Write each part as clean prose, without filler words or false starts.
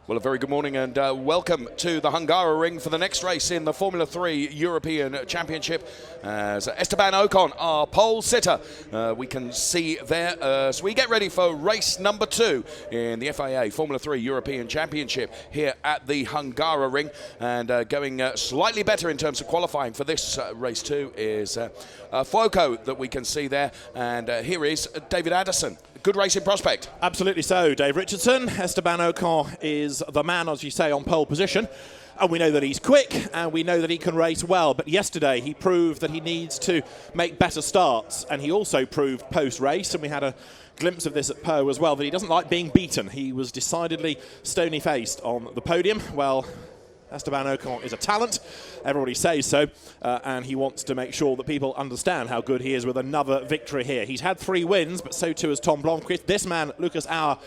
Well, a very good morning and welcome to the Hungaroring for the next race in the Formula 3 European Championship. As Esteban Ocon, our pole sitter, we can see there as we get ready for race number 2 in the FIA Formula 3 European Championship here at the Hungaroring. And going slightly better in terms of qualifying for this race 2 is Fuoco that we can see there. And here is David Addison. Good racing prospect. Absolutely so, Dave Richardson. Esteban Ocon is the man, as you say, on pole position. And we know that he's quick, and we know that he can race well. But yesterday, he proved that he needs to make better starts. And he also proved post-race, and we had a glimpse of this at Po as well, that he doesn't like being beaten. He was decidedly stony-faced on the podium. Well, Esteban Ocon is a talent, everybody says so, and he wants to make sure that people understand how good he is with another victory here. He's had 3 wins, but so too has Tom Blomqvist. This man, Lucas Auer,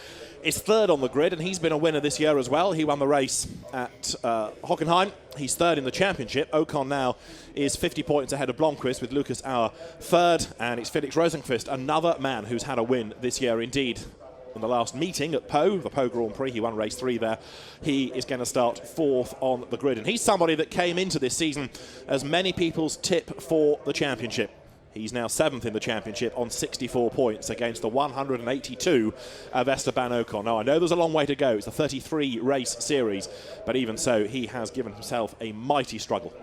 is 3rd on the grid, and he's been a winner this year as well. He won the race at Hockenheim. He's 3rd in the championship. Ocon now is 50 points ahead of Blomqvist with Lucas Auer 3rd, and it's Felix Rosenqvist, another man who's had a win this year indeed. In the last meeting at Po, the Po Grand Prix, he won race 3 there. He is going to start 4th on the grid. And he's somebody that came into this season as many people's tip for the championship. He's now 7th in the championship on 64 points against the 182 of Esteban Ocon. Now, I know there's a long way to go. It's a 33 race series, but even so, he has given himself a mighty struggle.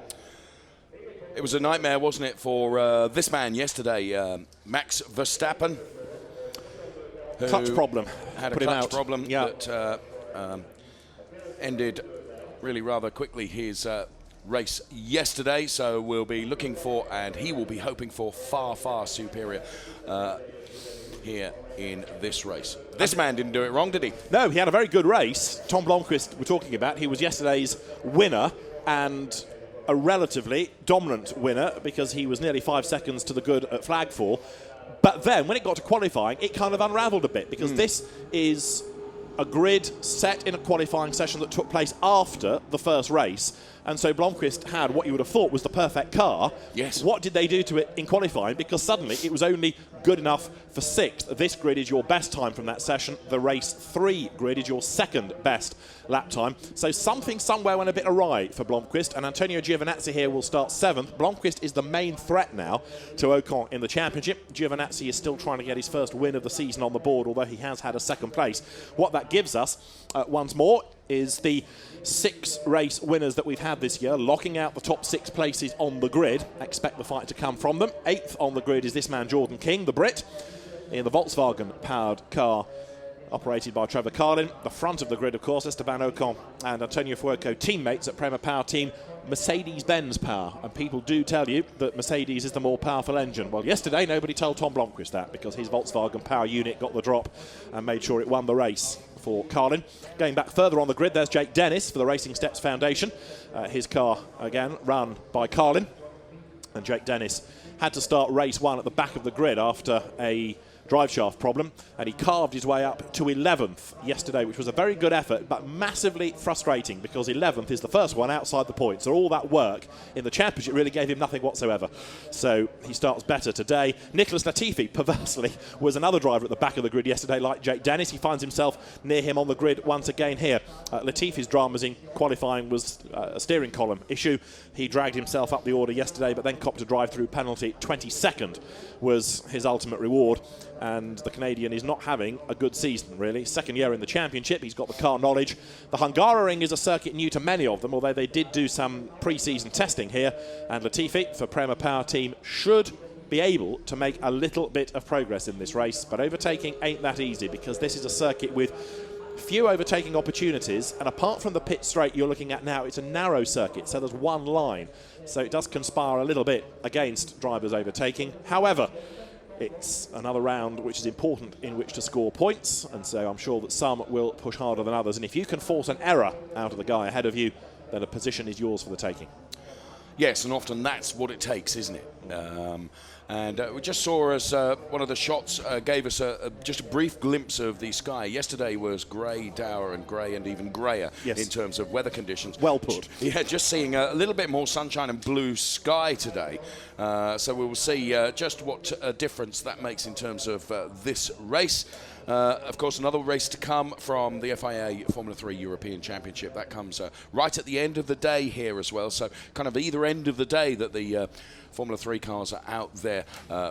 It was a nightmare, wasn't it, for this man yesterday, Max Verstappen. Clutch problem. Had a clutch problem that ended really rather quickly his race yesterday. So we'll be looking for, and he will be hoping for, far, far superior here in this race. This man didn't do it wrong, did he? No, he had a very good race. Tom Blomqvist we're talking about. He was yesterday's winner and a relatively dominant winner because he was nearly 5 seconds to the good at flag 4. But then, when it got to qualifying, it kind of unravelled a bit because this is a grid set in a qualifying session that took place after the first race. And so Blomqvist had what you would have thought was the perfect car. Yes. What did they do to it in qualifying? Because suddenly it was only good enough for 6th. This grid is your best time from that session. The race 3 grid is your 2nd best lap time. So something somewhere went a bit awry for Blomqvist, and Antonio Giovinazzi here will start 7th. Blomqvist is the main threat now to Ocon in the championship. Giovinazzi is still trying to get his first win of the season on the board, although he has had a 2nd place. What that gives us, once more, is the 6 race winners that we've had this year, locking out the top 6 places on the grid. Expect the fight to come from them. 8th on the grid is this man, Jordan King, the Brit, in the Volkswagen-powered car operated by Trevor Carlin. The front of the grid, of course, Esteban Ocon and Antonio Fuoco, teammates at Prema Power Team, Mercedes-Benz power. And people do tell you that Mercedes is the more powerful engine. Well, yesterday, nobody told Tom Blomqvist that because his Volkswagen power unit got the drop and made sure it won the race for Carlin. Going back further on the grid, there's Jake Dennis for the Racing Steps Foundation. His car, again, run by Carlin. And Jake Dennis had to start race 1 at the back of the grid after a drive shaft problem, and he carved his way up to 11th yesterday, which was a very good effort, but massively frustrating because 11th is the first one outside the points. So all that work in the championship really gave him nothing whatsoever. So he starts better today. Nicholas Latifi, perversely, was another driver at the back of the grid yesterday, like Jake Dennis. He finds himself near him on the grid once again here. Latifi's dramas in qualifying was a steering column issue. He dragged himself up the order yesterday, but then copped a drive-through penalty. 22nd was his ultimate reward. And the Canadian is not having a good season, really. 2nd year in the championship, he's got the car knowledge. The Hungaroring is a circuit new to many of them, although they did do some pre-season testing here. And Latifi, for Prema Power Team, should be able to make a little bit of progress in this race. But overtaking ain't that easy because this is a circuit with few overtaking opportunities. And apart from the pit straight you're looking at now, it's a narrow circuit, so there's one line. So it does conspire a little bit against drivers overtaking. However, it's another round which is important in which to score points, and so I'm sure that some will push harder than others. And if you can force an error out of the guy ahead of you, then a position is yours for the taking. Yes, and often that's what it takes, isn't it? And we just saw as one of the shots gave us just a brief glimpse of the sky. Yesterday was grey, dour and grey and even greyer in terms of weather conditions. Well put. Yeah, just seeing a little bit more sunshine and blue sky today. So we will see just what a difference that makes in terms of this race. Of course, another race to come from the FIA Formula 3 European Championship. That comes right at the end of the day here as well. So kind of either end of the day that the Formula 3 cars are out there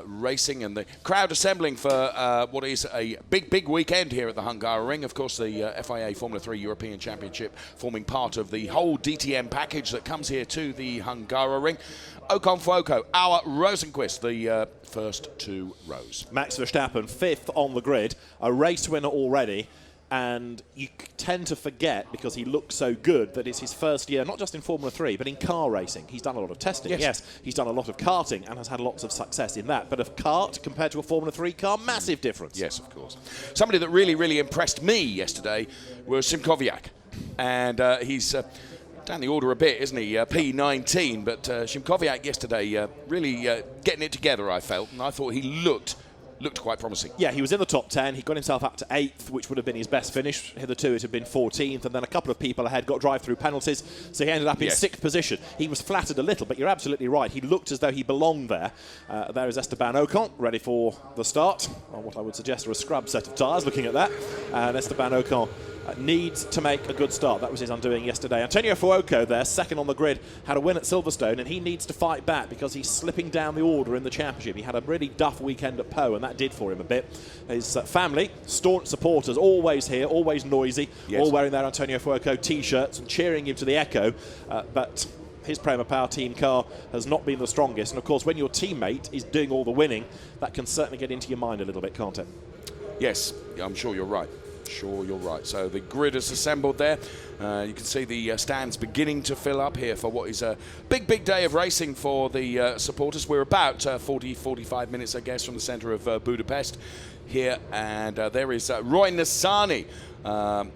racing, and the crowd assembling for what is a big weekend here at the Hungaroring. Of course, the FIA Formula 3 European Championship forming part of the whole DTM package that comes here to the Hungaroring. Ocon for Oko, our Rosenquist, the first 2 rows. Max Verstappen, 5th on the grid, a race winner already. And you tend to forget, because he looks so good, that it's his first year, not just in Formula 3, but in car racing. He's done a lot of testing, yes. He's done a lot of karting and has had lots of success in that. But a kart compared to a Formula 3 car, massive difference. Yes, of course. Somebody that really impressed me yesterday was Szymkowiak. And he's down the order a bit, isn't he? P19. But Szymkowiak yesterday really getting it together, I felt. And I thought he looked quite promising. Yeah, he was in the top 10. He got himself up to 8th, which would have been his best finish. Hitherto it had been 14th, and then a couple of people ahead got drive-through penalties, so he ended up in 6th position. He was flattered a little, but you're absolutely right. He looked as though he belonged there. There is Esteban Ocon, ready for the start on what I would suggest are a scrub set of tyres, looking at that. And Esteban Ocon needs to make a good start. That was his undoing yesterday. Antonio Fuoco there, 2nd on the grid, had a win at Silverstone, and he needs to fight back because he's slipping down the order in the championship. He had a really duff weekend at Pau, and that did for him a bit. His family, staunch supporters, always here, always noisy, all wearing their Antonio Fuoco T-shirts and cheering him to the echo. But his Prema Power team car has not been the strongest. And of course, when your teammate is doing all the winning, that can certainly get into your mind a little bit, can't it? Yes, I'm sure you're right. Sure, you're right. So the grid is assembled there. You can see the stands beginning to fill up here for what is a big day of racing for the supporters. We're about 45 minutes, I guess, from the centre of Budapest here. And there is Roy Nissany,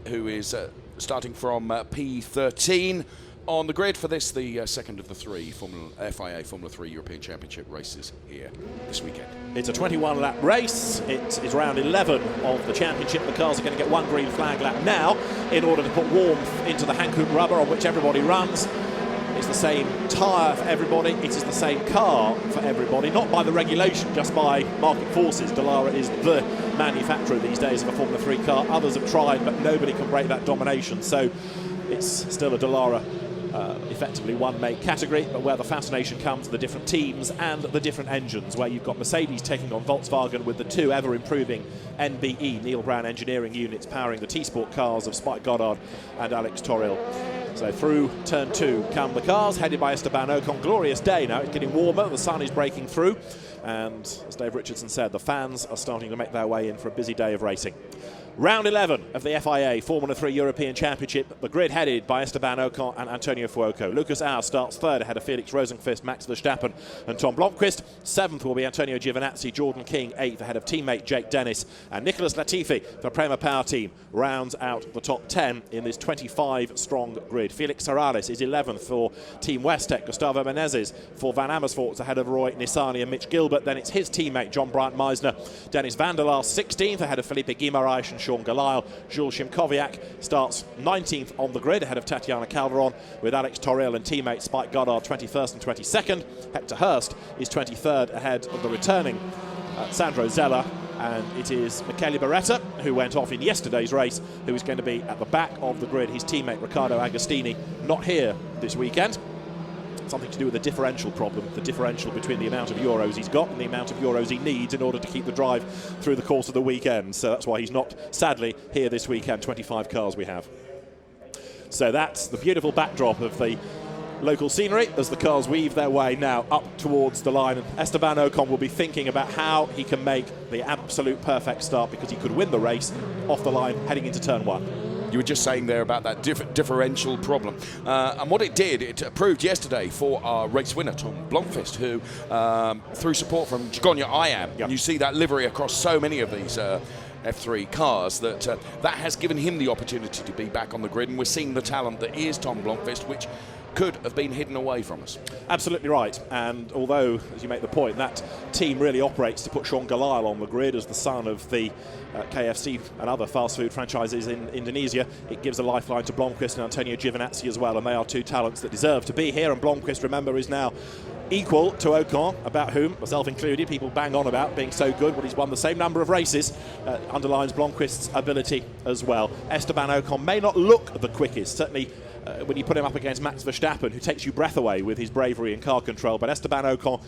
who is starting from P13 on the grid for this, the second of the 3 FIA Formula 3 European Championship races here this weekend. It's a 21-lap race. It is round 11 of the championship. The cars are going to get 1 green flag lap now in order to put warmth into the Hankook rubber on which everybody runs. It's the same tyre for everybody. It is the same car for everybody, not by the regulation, just by market forces. Dallara is the manufacturer these days of a Formula 3 car. Others have tried, but nobody can break that domination. So it's still a Dallara effectively one-make category, but where the fascination comes to the different teams and the different engines, where you've got Mercedes taking on Volkswagen with the 2 ever-improving NBE, Neil Brown Engineering units, powering the T-Sport cars of Spike Goddard and Alex Toril. So through turn 2 come the cars, headed by Esteban Ocon. Glorious day now, it's getting warmer, the sun is breaking through, and as Dave Richardson said, the fans are starting to make their way in for a busy day of racing. Round 11 of the FIA Formula 3 European Championship. The grid headed by Esteban Ocon and Antonio Fuoco. Lucas Auer starts 3rd ahead of Felix Rosenqvist, Max Verstappen and Tom Blomqvist. 7th will be Antonio Giovinazzi, Jordan King 8th ahead of teammate Jake Dennis. And Nicholas Latifi, the Prema Power team, rounds out the top 10 in this 25-strong grid. Felix Morales is 11th for Team Westec. Gustavo Menezes for Van Amersfoort ahead of Roy Nissany and Mitch Gilbert. Then it's his teammate John Bryant Meisner. Dennis van der Laar 16th ahead of Felipe Guimaraes and Sean Galail. Jules Szymkowiak starts 19th on the grid ahead of Tatiana Calderon, with Alex Toril and teammate Spike Goddard 21st and 22nd. Hector Hurst is 23rd ahead of the returning Sandro Zeller, and it is Michele Beretta, who went off in yesterday's race, who is going to be at the back of the grid. His teammate Riccardo Agostini not here this weekend. Something to do with the differential problem, the differential between the amount of Euros he's got and the amount of Euros he needs in order to keep the drive through the course of the weekend. So that's why he's not, sadly, here this weekend. 25 cars we have. So that's the beautiful backdrop of the local scenery as the cars weave their way now up towards the line. And Esteban Ocon will be thinking about how he can make the absolute perfect start, because he could win the race off the line heading into turn 1. You were just saying there about that differential problem. And what it did, it proved yesterday for our race winner, Tom Blomqvist, who, through support from Jagonia IAM, you see that livery across so many of these F3 cars, that has given him the opportunity to be back on the grid. And we're seeing the talent that is Tom Blomqvist, which could have been hidden away from us. Absolutely right. And although, as you make the point, that team really operates to put Sean Galal on the grid as the son of the KFC and other fast food franchises in Indonesia, it gives a lifeline to Blomqvist and Antonio Giovinazzi as well, and they are two talents that deserve to be here. And Blomqvist, remember, is now equal to Ocon, about whom, myself included, people bang on about being so good. Well, he's won the same number of races, underlines Blomqvist's ability as well. Esteban Ocon may not look the quickest, certainly when you put him up against Max Verstappen, who takes you breath away with his bravery and car control. But Esteban Ocon,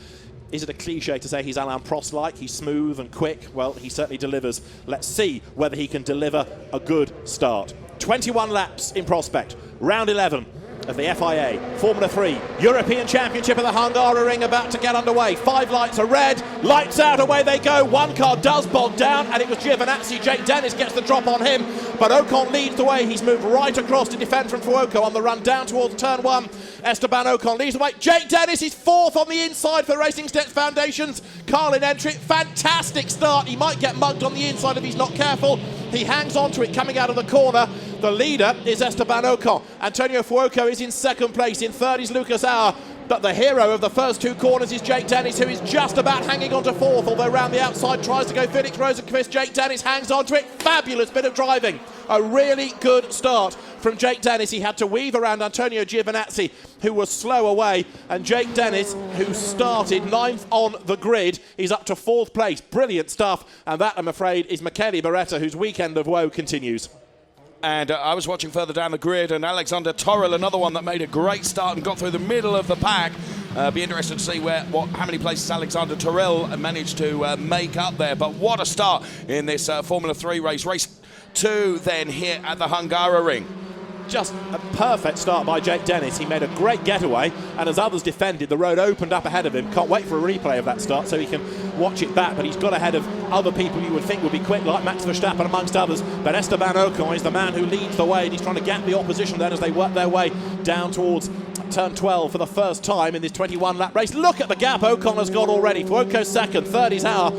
is it a cliche to say he's Alain Prost-like? He's smooth and quick. Well, he certainly delivers. Let's see whether he can deliver a good start. 21 laps in prospect. Round 11 of the FIA Formula 3 European Championship of the Hungaroring about to get underway. 5 lights are red, lights out, away they go. One car does bog down, and it was Giovinazzi. Jake Dennis gets the drop on him, but Ocon leads the way. He's moved right across to defend from Fuoco on the run down towards turn 1. Esteban Ocon leads the way. Jake Dennis is 4th on the inside for the Racing Steps Foundation's Carlin entry. Fantastic start. He might get mugged on the inside if he's not careful. He hangs on to it coming out of the corner. The leader is Esteban Ocon. Antonio Fuoco is in 2nd place. In 3rd is Lucas Auer. But the hero of the first 2 corners is Jake Dennis, who is just about hanging on to 4th, although round the outside tries to go Felix Rosenqvist. Jake Dennis hangs on to it. Fabulous bit of driving. A really good start from Jake Dennis. He had to weave around Antonio Giovinazzi, who was slow away, and Jake Dennis, who started 9th on the grid, is up to 4th place. Brilliant stuff, and that, I'm afraid, is Michele Beretta, whose weekend of woe continues. And I was watching further down the grid, and Alexander Torrell, another one that made a great start and got through the middle of the pack. Be interested to see how many places Alexander Torrell managed to make up there. But what a start in this Formula 3 race. Race 2 then here at the Hungaroring. Just a perfect start by Jake Dennis. He made a great getaway, and as others defended, the road opened up ahead of him. Can't wait for a replay of that start so he can watch it back, but he's got ahead of other people you would think would be quick, like Max Verstappen amongst others. But Esteban Ocon is the man who leads the way, and he's trying to gap the opposition then as they work their way down towards turn 12 for the first time in this 21-lap race. Look at the gap Ocon has got already. Fuoco 2nd, 3rd is Auer.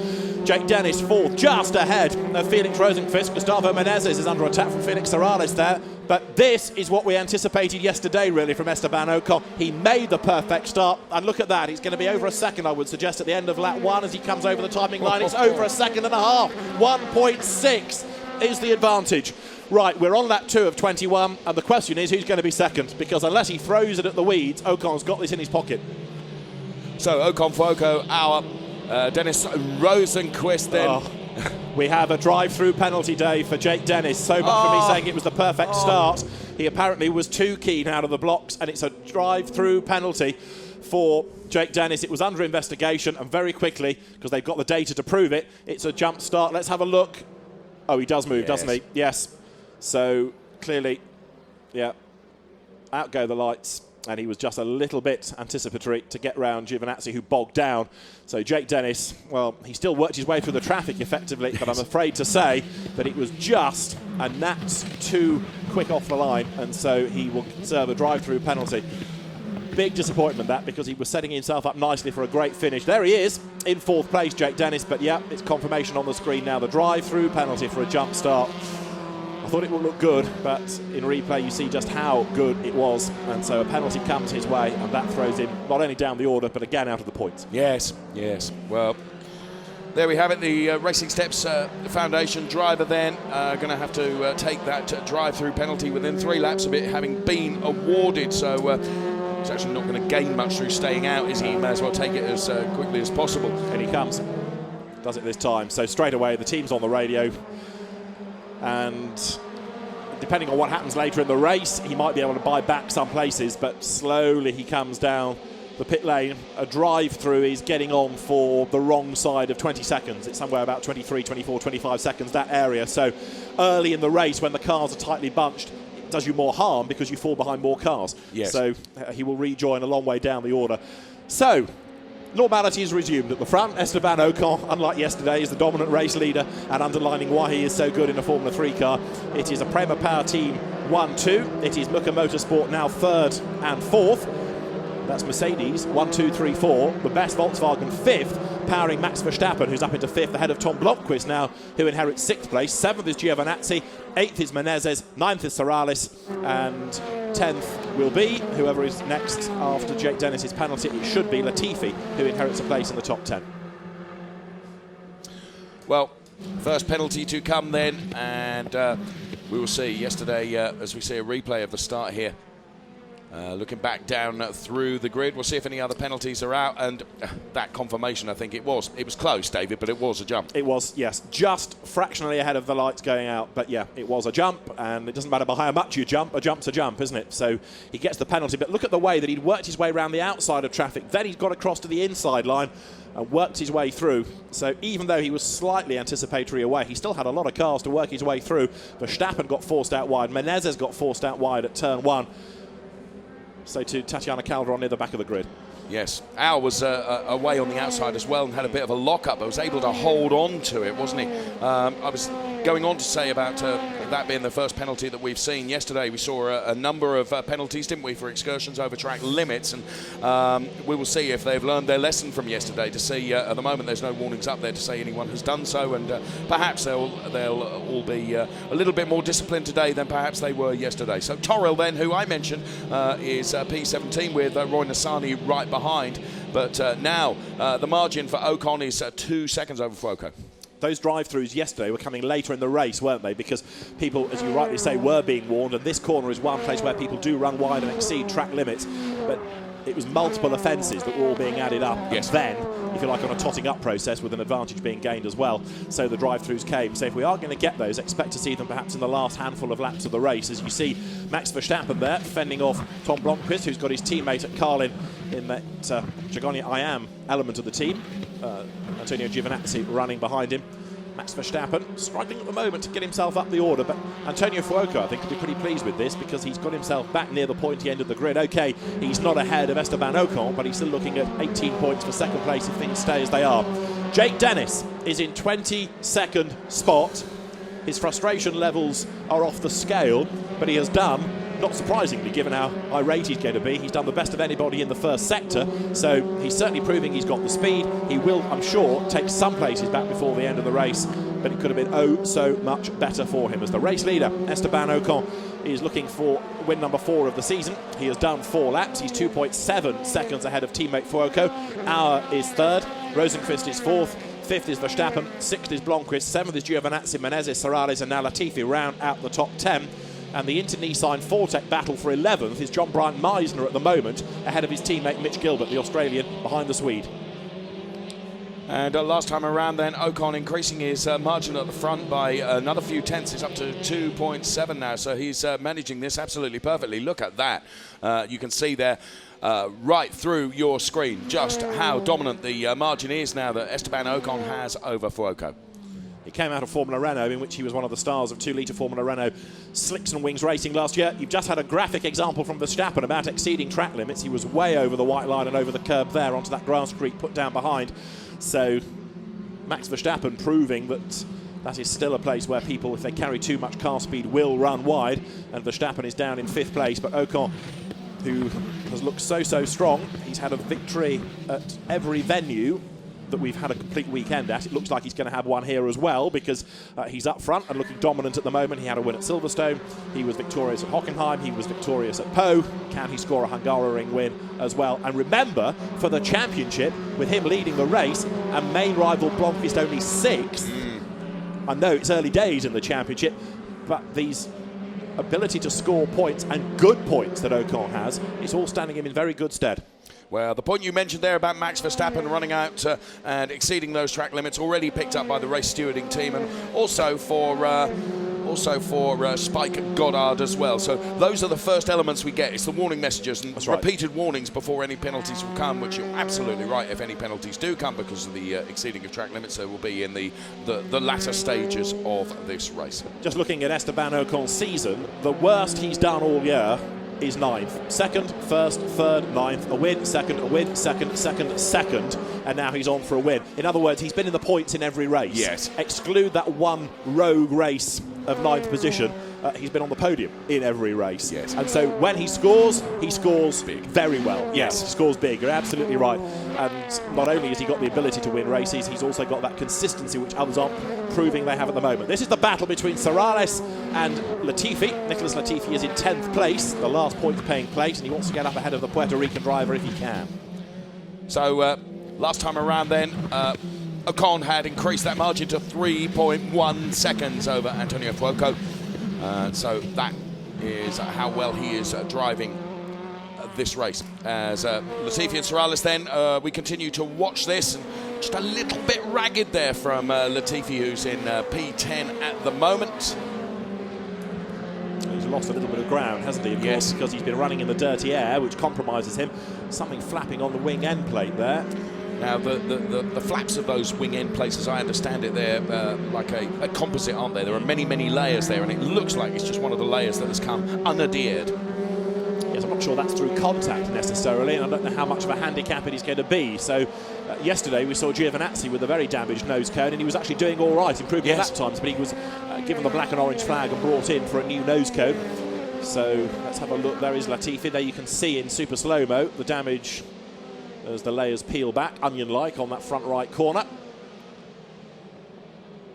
Jake Dennis 4th, just ahead of Felix Rosenqvist. Gustavo Menezes is under attack from Felix Morales there. But this is what we anticipated yesterday, really, from Esteban Ocon. He made the perfect start, and look at that. He's going to be over a second, I would suggest, at the end of lap 1 as he comes over the timing line. It's over a second and a half. 1.6 is the advantage. Right, we're on lap 2 of 21, and the question is who's going to be second, because unless he throws it at the weeds, Ocon's got this in his pocket. So Ocon, Fuoco, Auer, Dennis Rosenqvist then. Oh. We have a drive-through penalty day for Jake Dennis. So much for me saying it was the perfect start. He apparently was too keen out of the blocks, and it's a drive-through penalty for Jake Dennis. It was under investigation, and very quickly, because they've got the data to prove it, it's a jump start. Let's have a look. Oh, he does move, doesn't he? Yes. So clearly, yeah, out go the lights. And he was just a little bit anticipatory to get round Giovinazzi, who bogged down. So Jake Dennis, well, he still worked his way through the traffic effectively, but I'm afraid to say that it was just a gnat too quick off the line, and so he will serve a drive-through penalty. Big disappointment that, because he was setting himself up nicely for a great finish. There he is in 4th place, Jake Dennis, but yeah, it's confirmation on the screen now. The drive-through penalty for a jump start. I thought it would look good, but in replay you see just how good it was, and so a penalty comes his way, and that throws him not only down the order but again out of the points. Yes. Well, there we have it. The Racing Steps Foundation driver then going to have to take that drive-through penalty within 3 laps of it having been awarded. So he's actually not going to gain much through staying out, is he? He may as well take it as quickly as possible. And he comes, does it this time. So straight away the team's on the radio. And depending on what happens later in the race, he might be able to buy back some places, but slowly he comes down the pit lane. A drive-through is getting on for the wrong side of 20 seconds. It's somewhere about 23, 24, 25 seconds, that area. So early in the race, when the cars are tightly bunched, it does you more harm because you fall behind more cars. Yes. So he will rejoin a long way down the order. So normality is resumed at the front. Esteban Ocon, unlike yesterday, is the dominant race leader, and underlining why he is so good in a Formula 3 car. It is a Prema Power Team 1-2. It is Muka Motorsport now 3rd and 4th. That's Mercedes 1, 2, 3, 4. The best Volkswagen 5th. powering Max Verstappen, who's up into 5th, ahead of Tom Blomqvist now, who inherits 6th place. 7th is Giovinazzi, 8th is Menezes, 9th is Sorales, and 10th will be, whoever is next after Jake Dennis's penalty, it should be Latifi, who inherits a place in the top 10. Well, first penalty to come then, and we will see yesterday, as we see a replay of the start here. Looking back down through the grid, we'll see if any other penalties are out, and that confirmation, I think it was close, David, but it was a jump. It was, yes, just fractionally ahead of the lights going out, but yeah, it was a jump, and it doesn't matter by how much you jump, a jump's a jump, isn't it? So he gets the penalty, but look at the way that he'd worked his way around the outside of traffic, then he's got across to the inside line and worked his way through. So even though he was slightly anticipatory away, he still had a lot of cars to work his way through. Verstappen got forced out wide, Menezes got forced out wide at turn 1. So to Tatiana Calderon near the back of the grid. Yes, Al was away on the outside as well and had a bit of a lock-up, but was able to hold on to it, wasn't he? I was going on to say about that being the first penalty that we've seen yesterday. We saw a number of penalties, didn't we, for excursions over track limits, and we will see if they've learned their lesson from yesterday. To see, at the moment, there's no warnings up there to say anyone has done so, and perhaps they'll all be a little bit more disciplined today than perhaps they were yesterday. So Toril then, who I mentioned, is P17 with Roy Nassani right behind, but now the margin for Ocon is 2 seconds over Fuoco. Those drive-throughs yesterday were coming later in the race, weren't they? Because people, as you rightly say, were being warned, and this corner is one place where people do run wide and exceed track limits, but it was multiple offences that were all being added up. Yes. And then, if you like, on a totting up process with an advantage being gained as well. So the drive-throughs came. So if we are going to get those, expect to see them perhaps in the last handful of laps of the race. As you see Max Verstappen there, fending off Tom Blomqvist, who's got his teammate at Carlin in that Jagonia I Am element of the team. Antonio Giovinazzi running behind him. Max Verstappen struggling at the moment to get himself up the order, but Antonio Fuoco, I think, will be pretty pleased with this because he's got himself back near the pointy end of the grid. OK, he's not ahead of Esteban Ocon, but he's still looking at 18 points for second place if things stay as they are. Jake Dennis is in 22nd spot. His frustration levels are off the scale, but he has done, not surprisingly, given how irate he's going to be, he's done the best of anybody in the first sector, so he's certainly proving he's got the speed. He will, I'm sure, take some places back before the end of the race, but it could have been oh so much better for him. As the race leader, Esteban Ocon, is looking for win number 4 of the season. He has done 4 laps. He's 2.7 seconds ahead of teammate Fuoco. Auer is 3rd, Rosenqvist is 4th, 5th is Verstappen, 6th is Blomqvist, 7th is Giovinazzi, Menezes, Sorales and now Latifi round out the top 10. And the Inter-Nissan Fortec battle for 11th is John Brian Meisner at the moment, ahead of his teammate Mitch Gilbert, the Australian, behind the Swede. And last time around then, Ocon increasing his margin at the front by another few tenths. It's up to 2.7 now, so he's managing this absolutely perfectly. Look at that. You can see there right through your screen just how dominant the margin is now that Esteban Ocon has over Fuoco. He came out of Formula Renault, in which he was one of the stars of 2-litre Formula Renault Slicks and Wings racing last year. You've just had a graphic example from Verstappen about exceeding track limits. He was way over the white line and over the curb there onto that grass creek put down behind. So Max Verstappen proving that is still a place where people, if they carry too much car speed, will run wide. And Verstappen is down in 5th place, but Ocon, who has looked so strong, he's had a victory at every venue that we've had a complete weekend at. It looks like he's going to have one here as well because he's up front and looking dominant at the moment. He had a win at Silverstone, he was victorious at Hockenheim, he was victorious at Po. Can he score a Hungaroring win as well? And remember, for the championship, with him leading the race and main rival Blomqvist only 6th, I know it's early days in the championship, but these ability to score points and good points that Ocon has, it's all standing him in very good stead. Well, the point you mentioned there about Max Verstappen running out and exceeding those track limits already picked up by the race stewarding team, and also for Spike Goddard as well. So those are the first elements we get. It's the warning messages and repeated warnings before any penalties will come, which you're absolutely right. If any penalties do come because of the exceeding of track limits, they will be in the latter stages of this race. Just looking at Esteban Ocon's season, the worst he's done all year is 9th. 2nd, 1st, 3rd, 9th, a win, 2nd, a win, 2nd, 2nd, 2nd, and now he's on for a win. In other words, he's been in the points in every race. Yes. Exclude that one rogue race of 9th position, he's been on the podium in every race. Yes. And so when he scores big. very well. Yes. He scores big. You're absolutely right. And not only has he got the ability to win races, he's also got that consistency which others aren't proving they have at the moment. This is the battle between Serrales and Latifi. Nicholas Latifi is in 10th place, the last points-paying place, and he wants to get up ahead of the Puerto Rican driver if he can. So last time around then, Ocon had increased that margin to 3.1 seconds over Antonio Fuoco. So that is how well he is driving this race. As Latifi and Serrales then, we continue to watch this. And just a little bit ragged there from Latifi, who's in P10 at the moment. He's lost a little bit of ground, hasn't he? Of course, because he's been running in the dirty air, which compromises him. Something flapping on the wing end plate there. Now, the flaps of those wing end plates, as I understand it, they're like a composite, aren't they? There are many, many layers there, and it looks like it's just one of the layers that has come unadhered. Yes, I'm not sure that's through contact necessarily, and I don't know how much of a handicap it is going to be. So yesterday we saw Giovinazzi with a very damaged nose cone, and he was actually doing all right, improving lap times, but he was given the black and orange flag and brought in for a new nose cone. So let's have a look. There is Latifi. There you can see in super slow-mo the damage as the layers peel back, onion-like, on that front right corner.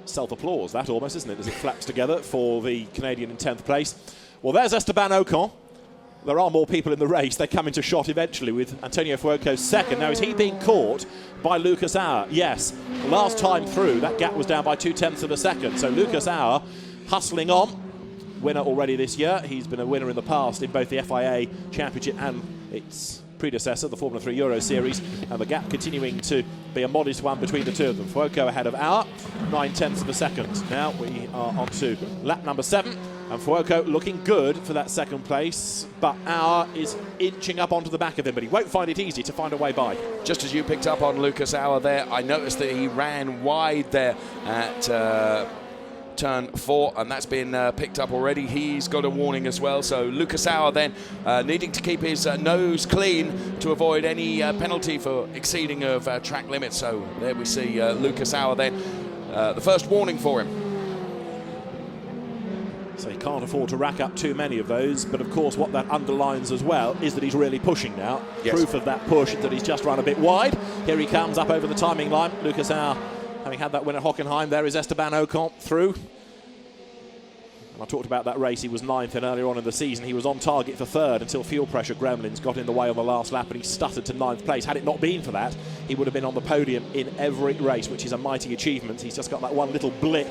Self-applause, that almost, isn't it, as it flaps together for the Canadian in 10th place. Well, there's Esteban Ocon. There are more people in the race. They come into shot eventually with Antonio Fuoco second. Now, is he being caught by Lucas Auer? Yes. Last time through, that gap was down by 0.2 of a second. So Lucas Auer hustling on. Winner already this year. He's been a winner in the past in both the FIA Championship and its predecessor, the Formula 3 Euro Series, and the gap continuing to be a modest one between the two of them. Fuoco ahead of Auer, 0.9 of a second. Now we are on to lap number 7, and Fuoco looking good for that second place, but Auer is inching up onto the back of him, but he won't find it easy to find a way by. Just as you picked up on Lucas Auer there, I noticed that he ran wide there at turn 4, and that's been picked up already. He's got a warning as well, so Lucas Auer then needing to keep his nose clean to avoid any penalty for exceeding of track limits. So there we see Lucas Auer then, the first warning for him. So he can't afford to rack up too many of those, but of course what that underlines as well is that he's really pushing now. Yes. Proof of that push is that he's just run a bit wide. Here he comes up over the timing line. Lucas Auer having had that win at Hockenheim. There is Esteban Ocon through. And I talked about that race. He was 9th, and earlier on in the season he was on target for 3rd until fuel pressure gremlins got in the way on the last lap and he stuttered to 9th place. Had it not been for that, he would have been on the podium in every race, which is a mighty achievement. He's just got that one little blip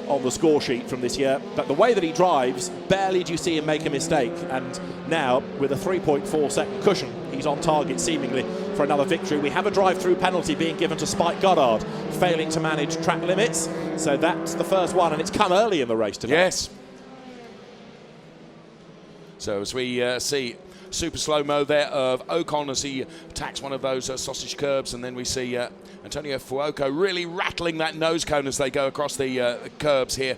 on the score sheet from this year, but the way that he drives, barely do you see him make a mistake. And now with a 3.4 second cushion, he's on target seemingly for another victory. We have a drive-through penalty being given to Spike Goddard, failing to manage track limits, so that's the first one, and it's come early in the race today. Yes. So as we see super slow-mo there of Ocon as he attacks one of those sausage curbs, and then we see Antonio Fuoco really rattling that nose cone as they go across the curbs here.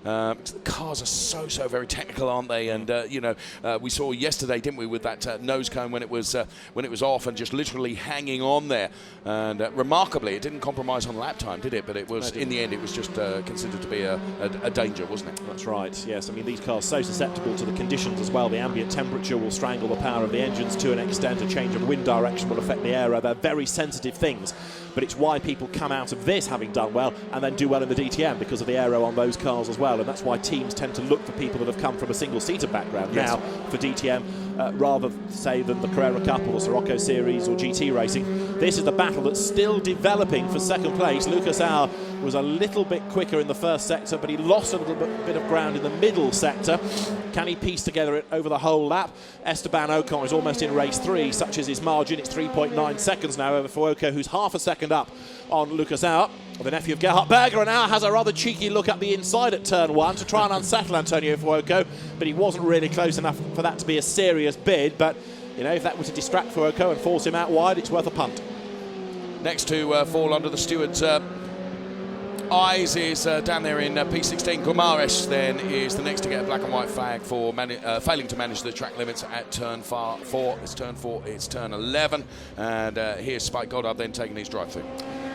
The cars are so very technical, aren't they? And you know, we saw yesterday, didn't we, with that nose cone when it was off and just literally hanging on there. And remarkably, it didn't compromise on lap time, did it? But it was, in the end, it was just considered to be a danger, wasn't it? That's right. Yes. I mean, these cars so susceptible to the conditions as well. The ambient temperature will strangle the power of the engines to an extent. A change of wind direction will affect the aero. They're very sensitive things. But it's why people come out of this having done well and then do well in the DTM, because of the aero on those cars as well. And that's why teams tend to look for people that have come from a single-seater background now for DTM, rather, say, than the Carrera Cup or the Sirocco Series or GT racing. This is the battle that's still developing for second place. Lucas Auer was a little bit quicker in the first sector, but he lost a little bit of ground in the middle sector. Can he piece together it over the whole lap? Esteban Ocon is almost in race 3, such is his margin. It's 3.9 seconds now over Fuoco, who's half a second up on Lucas Auer, the nephew of Gerhard Berger, and Auer has a rather cheeky look up the inside at turn 1 to try and unsettle Antonio Fuoco, but he wasn't really close enough for that to be a serious bid. But you know, if that were to distract Fuoco and force him out wide, it's worth a punt. Next to fall under the steward's eyes is down there in P16. Guimarães then is the next to get a black and white flag for failing to manage the track limits at turn 4. It's turn 4, it's turn 11, and here's Spike Goddard then taking his drive through.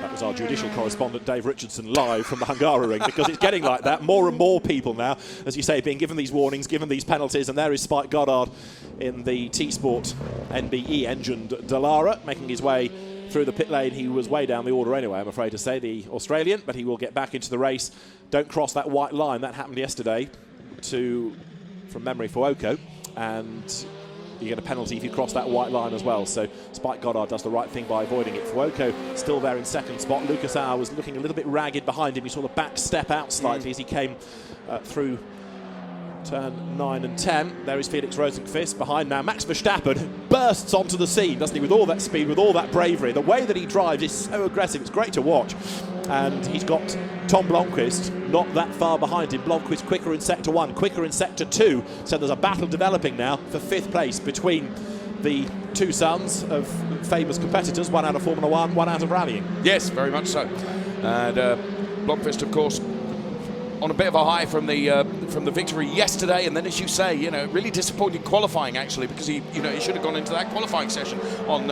That was our judicial correspondent Dave Richardson live from the Hungaroring, because it's getting like that. More and more people now, as you say, being given these warnings, given these penalties, and there is Spike Goddard in the T-Sport NBE engined Dallara, making his way through the pit lane. He was way down the order anyway, I'm afraid to say, the Australian, but he will get back into the race. Don't cross that white line. That happened yesterday from memory, Fuoco, and you get a penalty if you cross that white line as well. So Spike Goddard does the right thing by avoiding it. Fuoco still there in second spot. Lucas Auer was looking a little bit ragged behind him. You saw the back step out slightly as he came through turn 9 and 10. There is Felix Rosenqvist behind now. Max Verstappen bursts onto the scene, doesn't he, with all that speed, with all that bravery. The way that he drives is so aggressive. It's great to watch. And he's got Tom Blomqvist not that far behind him. Blomqvist quicker in sector 1, quicker in sector 2. So there's a battle developing now for 5th place between the two sons of famous competitors, one out of Formula 1, one out of rallying. Yes, very much so. And Blomqvist, of course, on a bit of a high from the victory yesterday, and then, as you say, really disappointing qualifying actually, because he should have gone into that qualifying session on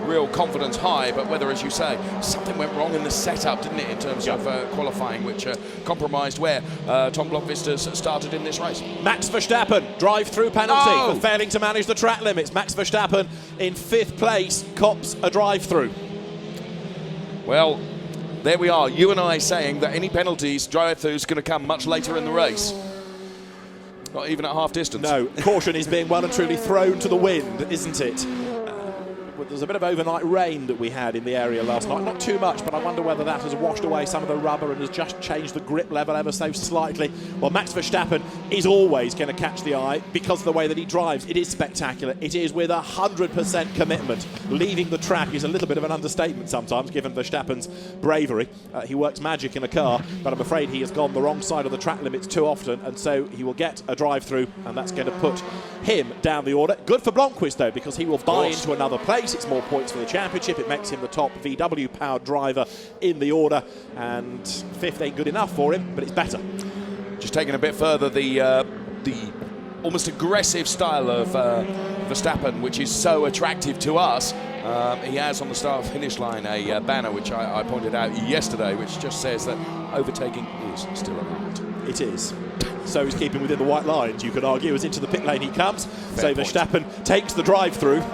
real confidence high. But whether, as you say, something went wrong in the setup, didn't it, in terms of qualifying, which compromised where Tom Blomqvist has started in this race. Max Verstappen, drive-through penalty for failing to manage the track limits. Max Verstappen in 5th place cops a drive-through. Well, there we are, you and I saying that any penalties, drive-throughs, going to come much later in the race. Not even at half distance. No, caution is being well and truly thrown to the wind, isn't it? There's a bit of overnight rain that we had in the area last night. Not too much, but I wonder whether that has washed away some of the rubber and has just changed the grip level ever so slightly. Well, Max Verstappen is always going to catch the eye because of the way that he drives. It is spectacular. It is with 100% commitment. Leaving the track is a little bit of an understatement sometimes, given Verstappen's bravery. He works magic in a car, but I'm afraid he has gone the wrong side of the track limits too often, and so he will get a drive-through, and that's going to put him down the order. Good for Blomqvist, though, because he will buy into another place. It's more points for the championship. It makes him the top VW-powered driver in the order, and 5th ain't good enough for him, but it's better. Just taking a bit further, the almost aggressive style of Verstappen, which is so attractive to us. He has on the start-finish line a banner, which I pointed out yesterday, which just says that overtaking is still allowed. It is. So he's keeping within the white lines, you could argue, as into the pit lane he comes. Fair so point. Verstappen takes the drive-through.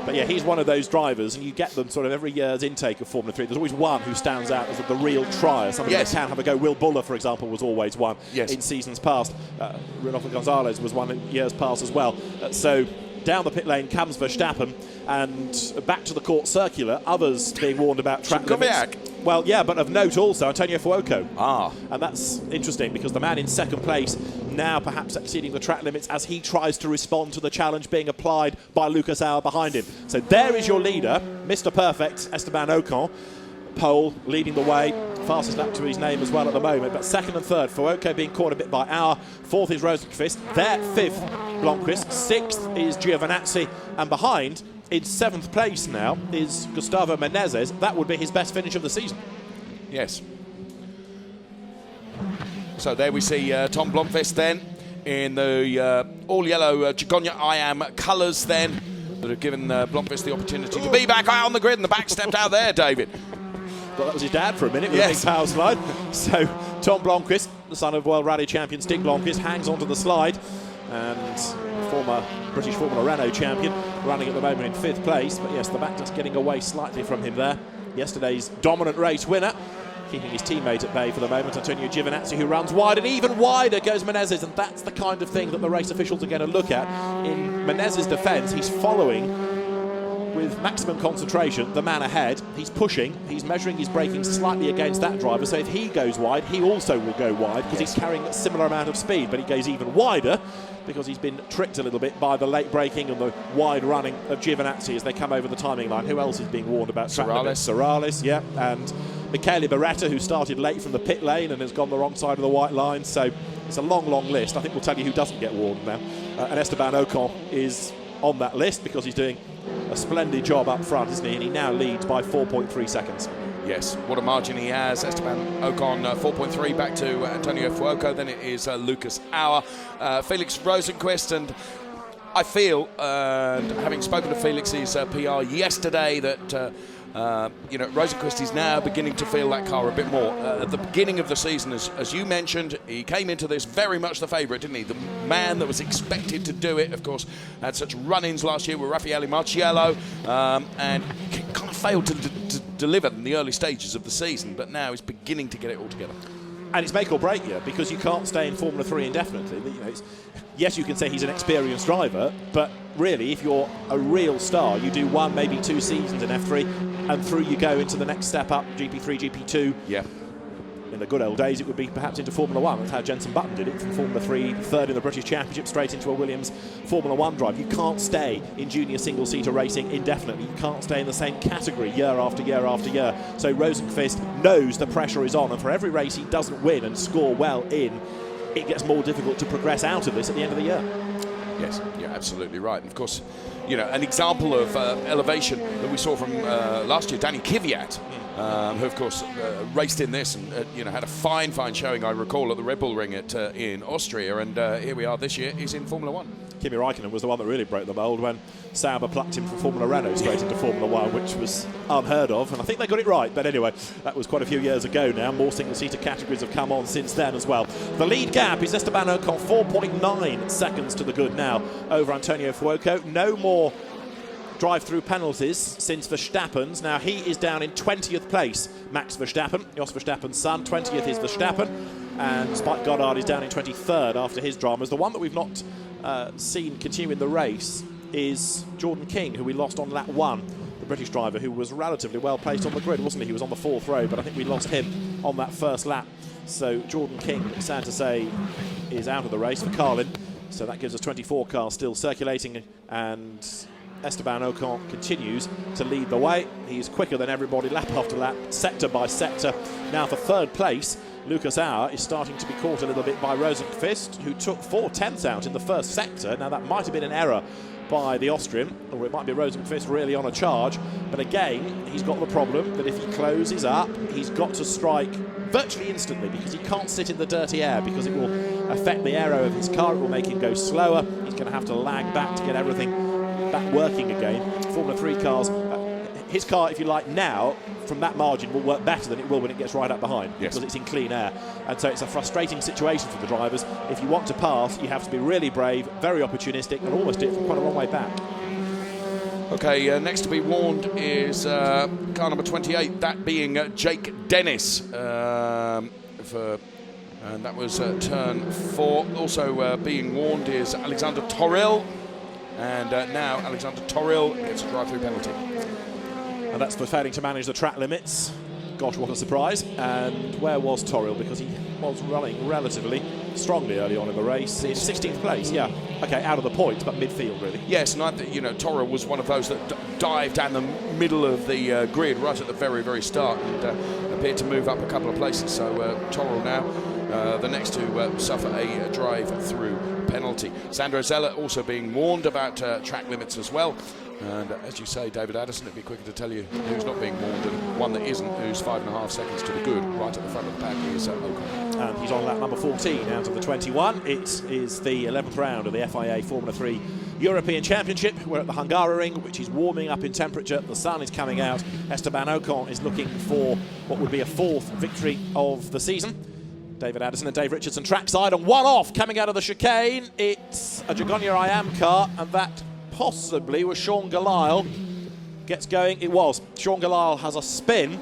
But yeah, he's one of those drivers, and you get them sort of every year's intake of Formula 3. There's always one who stands out as the real trier. Somebody that can have a go. Will Buller, for example, was always one in seasons past. Rodolfo Gonzalez was one in years past as well. So down the pit lane comes Verstappen, and back to the court circular. Others being warned about track limits. Well, yeah, but of note also, Antonio Fuoco. And that's interesting, because the man in second place now perhaps exceeding the track limits as he tries to respond to the challenge being applied by Lucas Auer behind him. So there is your leader, Mr. Perfect, Esteban Ocon. Pole leading the way, fastest lap to his name as well at the moment, but second and third, Fuoco being caught a bit by Auer. 4th is Rosenqvist, there 5th Blomqvist, 6th is Giovinazzi, and behind in 7th place now is Gustavo Menezes. That would be his best finish of the season. Yes. So there we see Tom Blomqvist then in the all-yellow Chigonia I Am colours then, that have given Blomqvist the opportunity to be back out on the grid, and the back stepped out there, David. Well, that was his dad for a minute with a big power slide. So Tom Blomqvist, the son of World Rally champion Stig Blomqvist, hangs onto the slide, and former British Formula Renault champion running at the moment in 5th place. But yes, the back just getting away slightly from him there. Yesterday's dominant race winner, keeping his teammate at bay for the moment, Antonio Giovinazzi, who runs wide, and even wider goes Menezes, and that's the kind of thing that the race officials are going to look at. In Menezes' defence, he's following with maximum concentration the man ahead. He's pushing, he's measuring his braking slightly against that driver, so if he goes wide, he also will go wide, because he's carrying a similar amount of speed, but he goes even wider because he's been tricked a little bit by the late braking and the wide running of Giovinazzi as they come over the timing line. Who else is being warned about? Sorales, yeah, and Michele Beretta, who started late from the pit lane and has gone the wrong side of the white line. So it's a long, long list. I think we'll tell you who doesn't get warned now. And Esteban Ocon is on that list because he's doing a splendid job up front, isn't he? And he now leads by 4.3 seconds. Yes, what a margin he has. Esteban Ocon 4.3 back to Antonio Fuoco. Then it is Lucas Auer, Felix Rosenqvist, and I feel, and having spoken to Felix's PR yesterday, that Rosenqvist is now beginning to feel that car a bit more. At the beginning of the season, as you mentioned, he came into this very much the favourite, didn't he? The man that was expected to do it, of course, had such run-ins last year with Raffaele Marciello, and kind of failed to deliver in the early stages of the season, but now he's beginning to get it all together. And it's make or break you, because you can't stay in Formula 3 indefinitely. Yes, you can say he's an experienced driver, but really, if you're a real star, you do 1, maybe 2 seasons in F3, and through you go into the next step up, GP3, GP2. Yeah. In the good old days, it would be perhaps into Formula 1. That's how Jenson Button did it, from Formula 3, third in the British Championship, straight into a Williams Formula 1 drive. You can't stay in junior single-seater racing indefinitely. You can't stay in the same category year after year after year. So Rosenqvist knows the pressure is on, and for every race he doesn't win and score well in, it gets more difficult to progress out of this at the end of the year. Yes, you're absolutely right. And of course, an example of elevation that we saw from last year, Danny Kvyat, who of course raced in this and had a fine showing, I recall, at the Red Bull Ring in Austria, and here we are this year, he's in Formula 1. Kimi Räikkönen was the one that really broke the mould when Sauber plucked him from Formula Renault straight into Formula 1, which was unheard of, and I think they got it right. But anyway, that was quite a few years ago now. More single-seater categories have come on since then as well. The lead gap is Esteban Ocon, 4.9 seconds to the good now over Antonio Fuoco. No more drive-through penalties since Verstappen's. Now he is down in 20th place, Max Verstappen, Jos Verstappen's son. 20th is Verstappen, and Spike Goddard is down in 23rd after his dramas. The one that we've not seen continue in the race is Jordan King, who we lost on lap 1, the British driver, who was relatively well placed on the grid, wasn't he? He was on the 4th row, but I think we lost him on that first lap. So Jordan King, sad to say, is out of the race for Carlin. So that gives us 24 cars still circulating, and Esteban Ocon continues to lead the way. He's quicker than everybody, lap after lap, sector by sector. Now for third place, Lucas Auer is starting to be caught a little bit by Rosenqvist, who took 4/10 out in the first sector. Now that might have been an error by the Austrian, or it might be Rosenqvist really on a charge. But again, he's got the problem that if he closes up, he's got to strike virtually instantly, because he can't sit in the dirty air, because it will affect the aero of his car. It will make him go slower. He's going to have to lag back to get everything back working again. Formula 3 cars, his car, if you like, now from that margin will work better than it will when it gets right up behind, yes, because it's in clean air. And so it's a frustrating situation for the drivers. If you want to pass, you have to be really brave, very opportunistic, and almost do it from quite a long way back. Okay, next to be warned is car number 28, that being Jake Dennis, and that was turn 4. Also being warned is Alexander Toril, and now Alexander Toril gets a drive-through penalty. And that's for failing to manage the track limits. Gosh, what a surprise. And where was Toril? Because he was running relatively strongly early on in the race. In 16th place, yeah. Okay, out of the points, but midfield, really. Yes, and Toril was one of those that dived down the middle of the grid right at the very, very start, and appeared to move up a couple of places. So Toril now, the next to suffer a drive-through penalty. Sandro Zella also being warned about track limits as well. And as you say, David Addison, it'd be quicker to tell you who's not being warned and one that isn't, who's 5.5 seconds to the good, right at the front of the pack, is Ocon. And he's on lap number 14 out of the 21. It is the 11th round of the FIA Formula 3 European Championship. We're at the Hungaroring, which is warming up in temperature. The sun is coming out. Esteban Ocon is looking for what would be a 4th victory of the season. David Addison and Dave Richardson trackside, and one off coming out of the chicane. It's a Jagonia I Am car, and that possibly was Sean Galisle. Gets going, it was. Sean Galisle has a spin,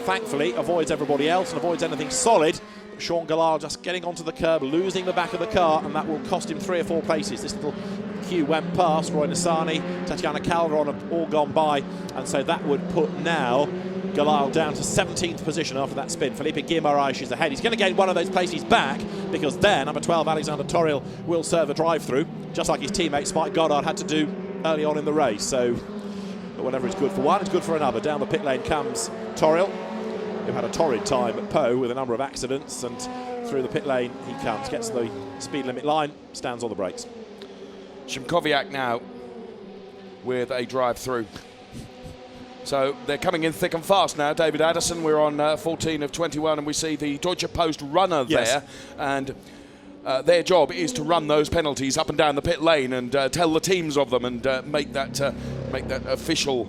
thankfully avoids everybody else and avoids anything solid. But Sean Galisle just getting onto the curb, losing the back of the car, and that will cost him 3 or 4 places. This little queue went past. Roy Nissany, Tatiana Calderon have all gone by, and so that would put now Galisle down to 17th position after that spin. Felipe Guimaraes is ahead. He's going to gain one of those places back, because there, number 12, Alexander Toril, will serve a drive-through, just like his teammate Spike Goddard had to do early on in the race. So whatever is good for one is good for another. Down the pit lane comes Toril, who had a torrid time at Pau with a number of accidents, and through the pit lane he comes, gets the speed limit line, stands on the brakes. Szymkowiak now with a drive-through. So they're coming in thick and fast now. David Addison, we're on 14 of 21, and we see the Deutsche Post runner there. And their job is to run those penalties up and down the pit lane and tell the teams of them and make that official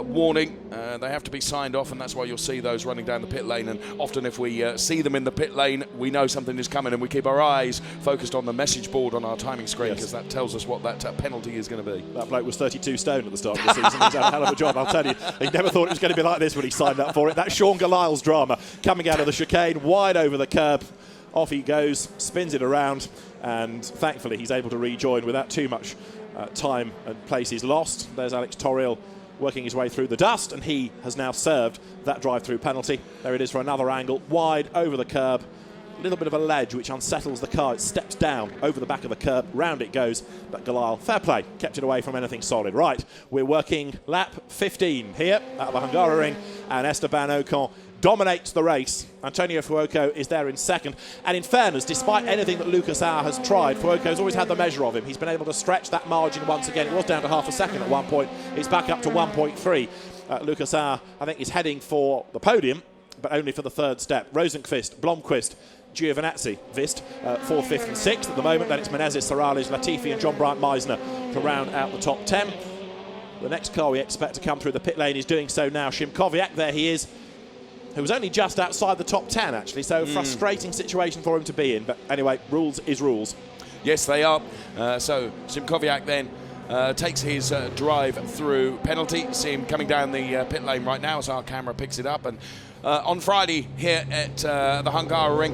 warning. They have to be signed off, and that's why you'll see those running down the pit lane. And often if we see them in the pit lane, we know something is coming, and we keep our eyes focused on the message board on our timing screen, because that tells us what that penalty is going to be. That bloke was 32 stone at the start of the season. He's done a hell of a job, I'll tell you. He never thought it was going to be like this when he signed up for it. That Sean Galisle's drama coming out of the chicane, wide over the curb. Off he goes, spins it around, and thankfully he's able to rejoin without too much time and places lost. There's Alex Torriel working his way through the dust, and he has now served that drive-through penalty. There it is for another angle, wide over the curb. A little bit of a ledge which unsettles the car. It steps down over the back of the curb, round it goes, but Galisle, fair play, kept it away from anything solid. Right, we're working lap 15 here at the Hungaroring, and Esteban Ocon dominates the race. Antonio Fuoco is there in second. And in fairness, despite anything that Lucas Auer has tried, Fuoco's always had the measure of him. He's been able to stretch that margin once again. It was down to half a second at one point. It's back up to 1.3. Lucas Auer, I think, is heading for the podium, but only for the third step. Rosenqvist, Blomqvist, Giovinazzi, Vist, 4th, 5th and 6th at the moment. Then it's Menezes, Sorales, Latifi and John Bryant Meisner to round out the top 10. The next car we expect to come through the pit lane is doing so now. Szymkowiak, there he is, who was only just outside the top 10, actually, so frustrating situation for him to be in. But anyway, rules is rules. Yes, they are. So Szymkowiak then takes his drive-through penalty. See him coming down the pit lane right now as our camera picks it up. And on Friday here at the Hungaroring,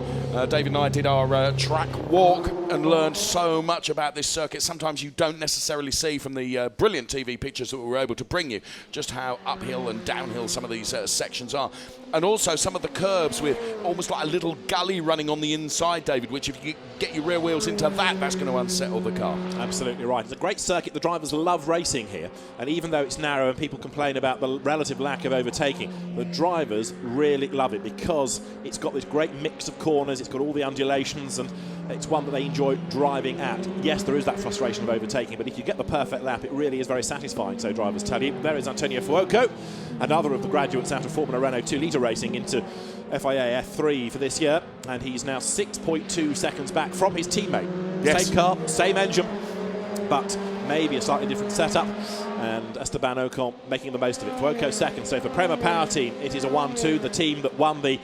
David and I did our track walk and learned so much about this circuit. Sometimes you don't necessarily see from the brilliant TV pictures that we were able to bring you just how uphill and downhill some of these sections are. And also some of the curbs with almost like a little gully running on the inside, David, which if you get your rear wheels into that, that's going to unsettle the car. Absolutely right. It's a great circuit. The drivers love racing here. And even though it's narrow and people complain about the relative lack of overtaking, the drivers really love it because it's got this great mix of corners, it's got all the undulations, and it's one that they enjoy driving at. Yes, there is that frustration of overtaking, but if you get the perfect lap, it really is very satisfying, so drivers tell you. There is Antonio Fuoco, another of the graduates out of Formula Renault 2-litre racing into FIA F3 for this year, and he's now 6.2 seconds back from his teammate. Yes. Same car, same engine, but maybe a slightly different setup, and Esteban Ocon making the most of it. Fuoco second, so for Prema Power Team, it is a 1-2, the team that won the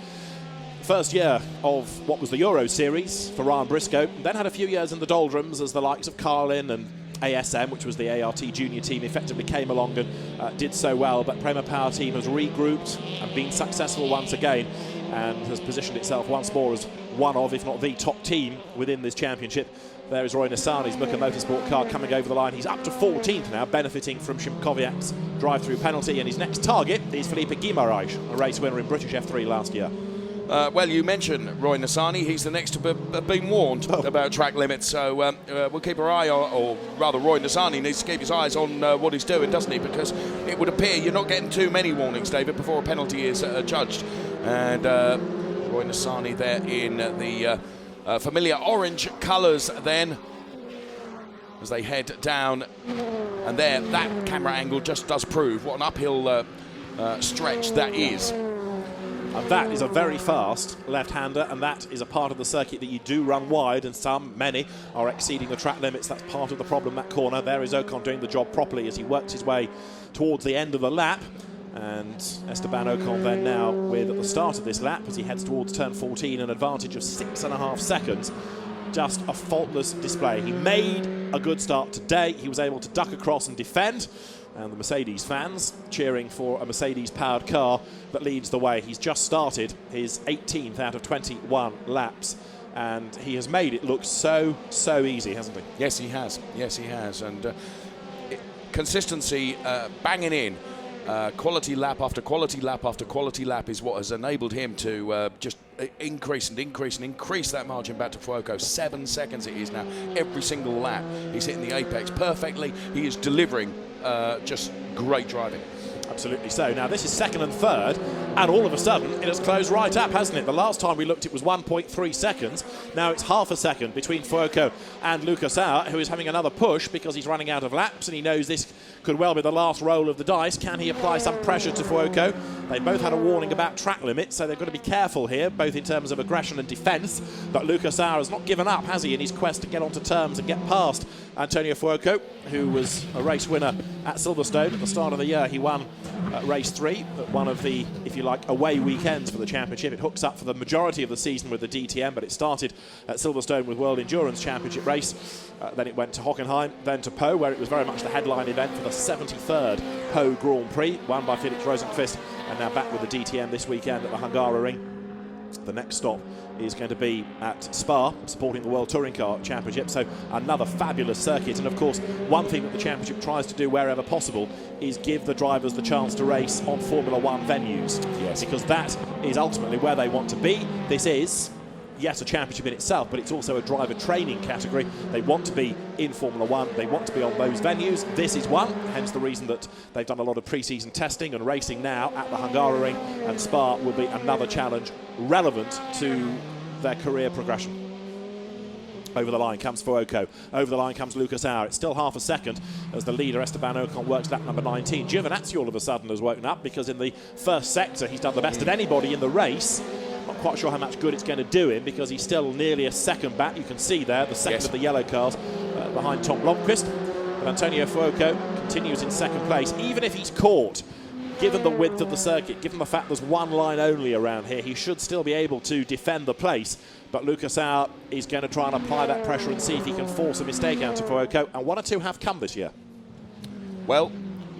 first year of what was the Euro Series for Ryan Briscoe, then had a few years in the doldrums as the likes of Carlin and ASM, which was the ART junior team, effectively came along and did so well. But Prema Power Team has regrouped and been successful once again and has positioned itself once more as one of, if not the top team within this championship. There is Roy Nissany's Muka Motorsport car coming over the line. He's up to 14th now, benefiting from Szymkowiak's drive-through penalty, and his next target is Felipe Guimarães, a race winner in British F3 last year. Well, you mentioned Roy Nissany. He's the next to have been warned about track limits, so we'll keep our eye on, or rather Roy Nissany needs to keep his eyes on what he's doing, doesn't he? Because it would appear you're not getting too many warnings, David, before a penalty is judged. And Roy Nissany there in the familiar orange colours then as they head down. And there, that camera angle just does prove what an uphill stretch that is. And that is a very fast left-hander, and that is a part of the circuit that you do run wide, and many are exceeding the track limits. That's part of the problem, that corner. There is Ocon doing the job properly as he works his way towards the end of the lap. And Esteban Ocon then now with, at the start of this lap, as he heads towards turn 14, an advantage of 6.5 seconds. Just a faultless display. He made a good start today. He was able to duck across and defend. And the Mercedes fans cheering for a Mercedes-powered car that leads the way. He's just started his 18th out of 21 laps, and he has made it look so easy, hasn't he? Yes, he has. Yes, he has. And consistency banging in. Quality lap after quality lap after quality lap is what has enabled him to just increase that margin back to Fuoco. 7 seconds it is now. Every single lap he's hitting the apex perfectly. He is delivering just great driving. Absolutely so. Now this is second and third. And all of a sudden, it has closed right up, hasn't it? The last time we looked, it was 1.3 seconds. Now it's half a second between Fuoco and Lucas Auer, who is having another push because he's running out of laps, and he knows this could well be the last roll of the dice. Can he apply some pressure to Fuoco? They both had a warning about track limits, so they've got to be careful here, both in terms of aggression and defence. But Lucas Auer has not given up, has he, in his quest to get onto terms and get past Antonio Fuoco, who was a race winner at Silverstone at the start of the year. He won race 3 at one of the, if you like, away weekends for the championship. It hooks up for the majority of the season with the DTM, but it started at Silverstone with World Endurance Championship race. Then it went to Hockenheim, then to Po, where it was very much the headline event for the 73rd Po Grand Prix, won by Felix Rosenqvist, and now back with the DTM this weekend at the Hungaroring. The next stop is going to be at Spa, supporting the World Touring Car Championship. So another fabulous circuit. And of course, one thing that the Championship tries to do wherever possible is give the drivers the chance to race on Formula One venues. Yes. Because that is ultimately where they want to be. This is, yes, a championship in itself, but it's also a driver training category. They want to be in Formula One. They want to be on those venues. This is one, hence the reason that they've done a lot of pre-season testing and racing now at the Hungaroring, and Spa will be another challenge relevant to their career progression. Over the line comes Fuoco. Over the line comes Lucas Auer. It's still half a second as the leader, Esteban Ocon, works lap number 19. Giovinazzi all of a sudden has woken up because in the first sector he's done the best of anybody in the race. Not quite sure how much good it's going to do him because he's still nearly a second back. You can see there the second of the yellow cars behind Tom Blomqvist. But Antonio Fuoco continues in second place. Even if he's caught, given the width of the circuit, given the fact there's one line only around here, he should still be able to defend the place. But Lucas Auer is going to try and apply that pressure and see if he can force a mistake out of Fuoco. And 1 or 2 have come this year. Well,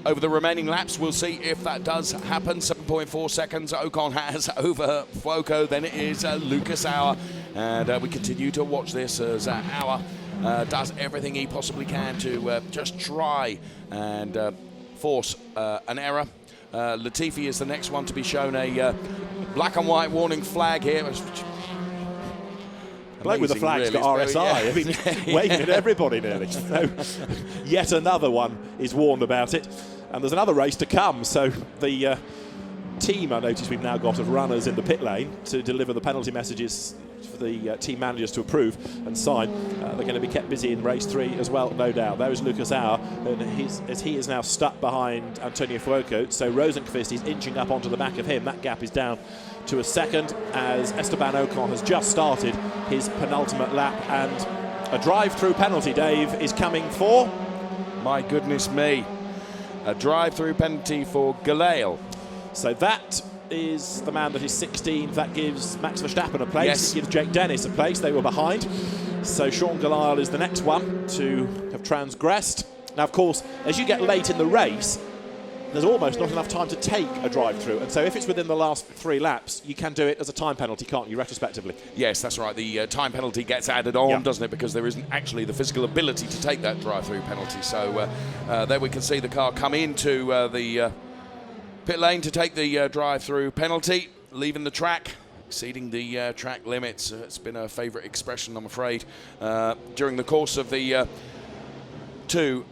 over the remaining laps, we'll see if that does happen. 7.4 seconds Ocon has over Fuoco. Then it is Lucas Auer. And we continue to watch this as Auer does everything he possibly can to just try and force an error. Latifi is the next one to be shown a black and white warning flag here. Bloke with the flag's really. got RSI. I mean, waving at everybody nearly. So yet another one is warned about it. And there's another race to come. So the team, I notice we've now got of runners in the pit lane to deliver the penalty messages for the team managers to approve and sign. They're going to be kept busy in race 3 as well, no doubt. There's Lucas Auer, and as he is now stuck behind Antonio Fuoco, so Rosenqvist is inching up onto the back of him. That gap is down to a second as Esteban Ocon has just started his penultimate lap, and a drive-through penalty, Dave, is coming for... My goodness me. A drive-through penalty for Galeal. So that is the man that is 16th. That gives Max Verstappen a place. Yes. It gives Jake Dennis a place. They were behind. So Sean Galeal is the next one to have transgressed. Now, of course, as you get late in the race, there's almost not enough time to take a drive-through. And so if it's within the last 3 laps, you can do it as a time penalty, can't you, retrospectively? Yes, that's right. The time penalty gets added on, doesn't it? Because there isn't actually the physical ability to take that drive-through penalty. So there we can see the car come into the pit lane to take the drive-through penalty, leaving the track, exceeding the track limits. It's been a favourite expression, I'm afraid, during the course of the 2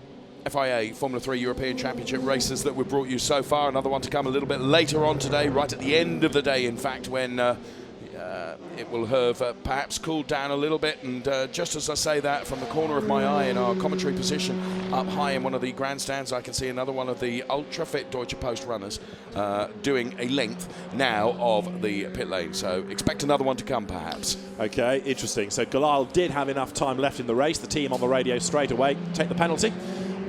FIA Formula 3 European Championship races that we've brought you so far. Another one to come a little bit later on today, right at the end of the day, in fact, when it will have perhaps cooled down a little bit. And just as I say that, from the corner of my eye in our commentary position up high in one of the grandstands, I can see another one of the ultra-fit Deutsche Post runners doing a length now of the pit lane. So expect another one to come, perhaps. Okay, interesting. So Galeal did have enough time left in the race. The team on the radio straight away take the penalty.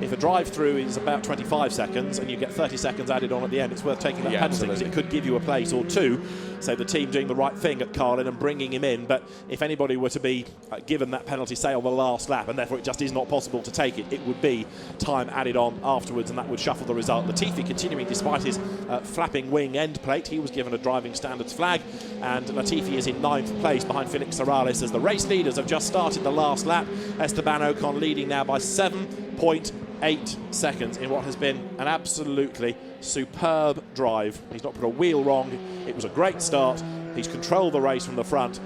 If a drive-through is about 25 seconds and you get 30 seconds added on at the end, it's worth taking that penalty because it could give you a place or 2. So the team doing the right thing at Carlin and bringing him in. But if anybody were to be given that penalty, say, on the last lap, and therefore it just is not possible to take it, it would be time added on afterwards, and that would shuffle the result. Latifi continuing despite his flapping wing end plate. He was given a driving standards flag, and Latifi is in 9th place behind Felix Morales as the race leaders have just started the last lap. Esteban Ocon leading now by 7.8 seconds in what has been an absolutely superb drive. He's not put a wheel wrong. It was a great start. He's controlled the race from the front.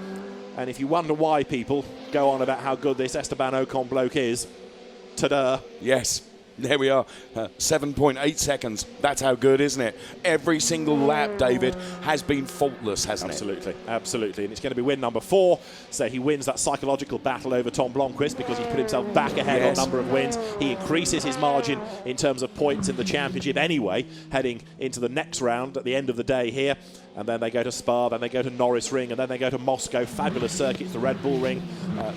And if you wonder why people go on about how good this Esteban Ocon bloke is, ta-da. Yes. There we are, 7.8 seconds. That's how good, isn't it? Every single lap, David, has been faultless, hasn't Absolutely, absolutely. And it's going to be win number 4. So he wins that psychological battle over Tom Blomqvist because he's put himself back ahead on number of wins. He increases his margin in terms of points in the championship anyway, heading into the next round at the end of the day here. And then they go to Spa, then they go to Norris Ring, and then they go to Moscow. Fabulous circuits, the Red Bull Ring,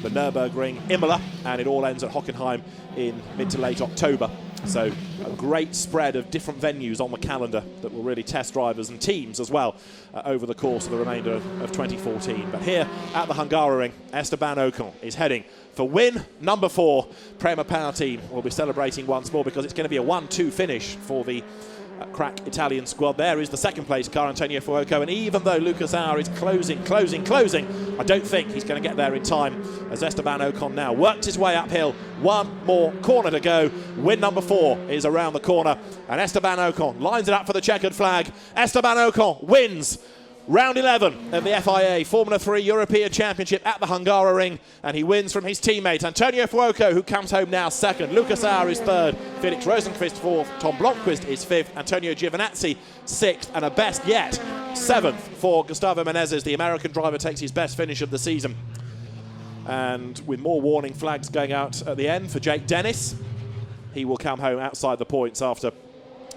the Nürburgring, Imola, and it all ends at Hockenheim in mid to late October. So a great spread of different venues on the calendar that will really test drivers and teams as well over the course of the remainder of 2014. But here at the Hungaroring, Esteban Ocon is heading for win number 4. Prema Power Team will be celebrating once more because it's going to be a 1-2 finish for the crack Italian squad. There is the second place car, Antonio Fuoco, and even though Lucas Auer is closing, I don't think he's going to get there in time as Esteban Ocon now worked his way uphill. One more corner to go. Win number 4 is around the corner, and Esteban Ocon lines it up for the checkered flag. Esteban Ocon wins Round 11 of the FIA Formula 3 European Championship at the Hungaroring, and he wins from his teammate Antonio Fuoco, who comes home now second. Lucas Auer is third, Felix Rosenqvist fourth, Tom Blomqvist is fifth, Antonio Giovinazzi sixth, and a best yet, seventh for Gustavo Menezes. The American driver takes his best finish of the season. And with more warning flags going out at the end for Jake Dennis, he will come home outside the points after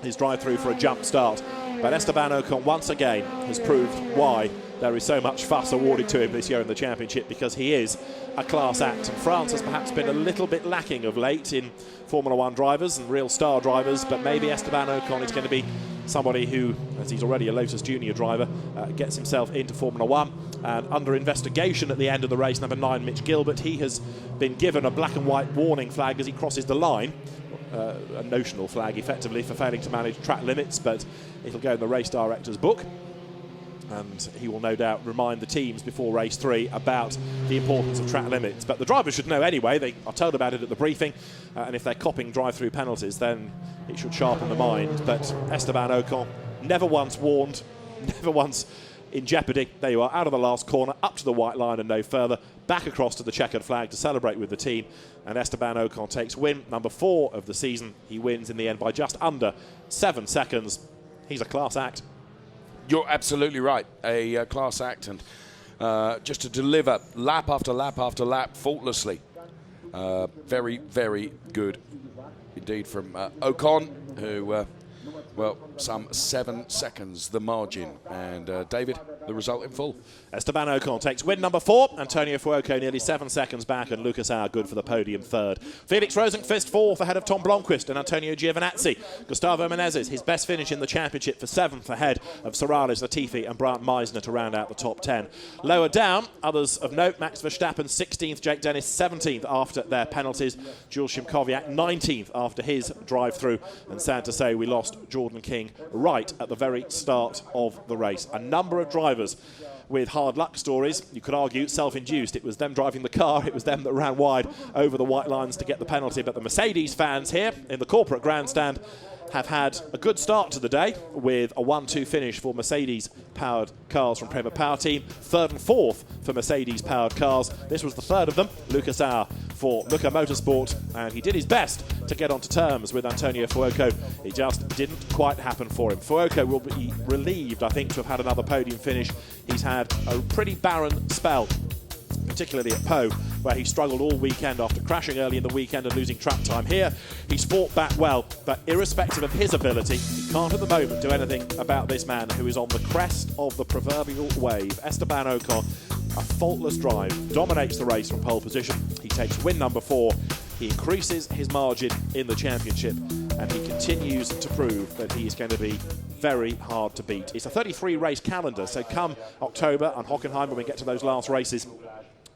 his drive-through for a jump start. But Esteban Ocon once again has proved why there is so much fuss awarded to him this year in the championship, because he is a class act. And France has perhaps been a little bit lacking of late in Formula 1 drivers and real star drivers, but maybe Esteban Ocon is going to be somebody who, as he's already a Lotus Junior driver, gets himself into Formula 1. And under investigation at the end of the race, number 9, Mitch Gilbert, he has been given a black and white warning flag as he crosses the line. A notional flag effectively for failing to manage track limits, but it'll go in the race director's book, and he will no doubt remind the teams before race 3 about the importance of track limits. But the drivers should know anyway. They are told about it at the briefing, and if they're copping drive-through penalties, then it should sharpen the mind. But Esteban Ocon, never once warned, never once in jeopardy. There you are, out of the last corner, up to the white line and no further, back across to the checkered flag to celebrate with the team. And Esteban Ocon takes win number 4 of the season. He wins in the end by just under 7 seconds. He's a class act. You're absolutely right, a class act, and just to deliver lap after lap after lap faultlessly. Very, very good indeed from Ocon, who, well, some 7 seconds the margin. And David, the result in full. Esteban Ocon takes win number 4. Antonio Fuoco nearly 7 seconds back, and Lucas Auer good for the podium third. Felix Rosenqvist 4th ahead of Tom Blomqvist and Antonio Giovinazzi. Gustavo Menezes, his best finish in the championship, for 7th ahead of Sorales Latifi and Brandt Meisner to round out the top 10. Lower down, others of note, Max Verstappen 16th, Jake Dennis 17th after their penalties, Jules Szymkowiak 19th after his drive-through, and sad to say we lost Jordan King right at the very start of the race. A number of drivers with hard luck stories. You could argue self-induced. It was them driving the car, it was them that ran wide over the white lines to get the penalty. But the Mercedes fans here in the corporate grandstand have had a good start to the day with a 1-2 finish for Mercedes-powered cars from Prema Power Team. 3rd and 4th for Mercedes-powered cars. This was the 3rd of them, Lucas Auer for Lucas Motorsport, and he did his best to get onto terms with Antonio Fuoco. It just didn't quite happen for him. Fuoco will be relieved, I think, to have had another podium finish. He's had a pretty barren spell, particularly at Pau, where he struggled all weekend after crashing early in the weekend and losing track time. Here, he's fought back well, but irrespective of his ability, he can't at the moment do anything about this man who is on the crest of the proverbial wave. Esteban Ocon, a faultless drive, dominates the race from pole position. He takes win number 4. He increases his margin in the championship, and he continues to prove that he is going to be very hard to beat. It's a 33 race calendar, so come October and Hockenheim, when we get to those last races,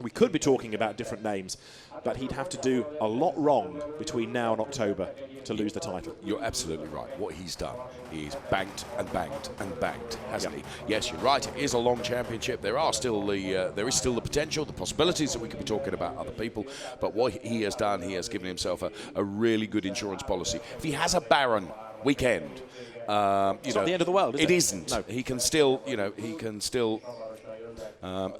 we could be talking about different names, but he'd have to do a lot wrong between now and October to lose the title. You're absolutely right. What he's done, he's banked and banked and banked, hasn't he? Yes, you're right. It is a long championship. There is still the potential, the possibilities that we could be talking about other people. But what he has done, he has given himself a really good insurance policy. If he has a barren weekend, it's not the end of the world, is it? It isn't. No. He can still, he can still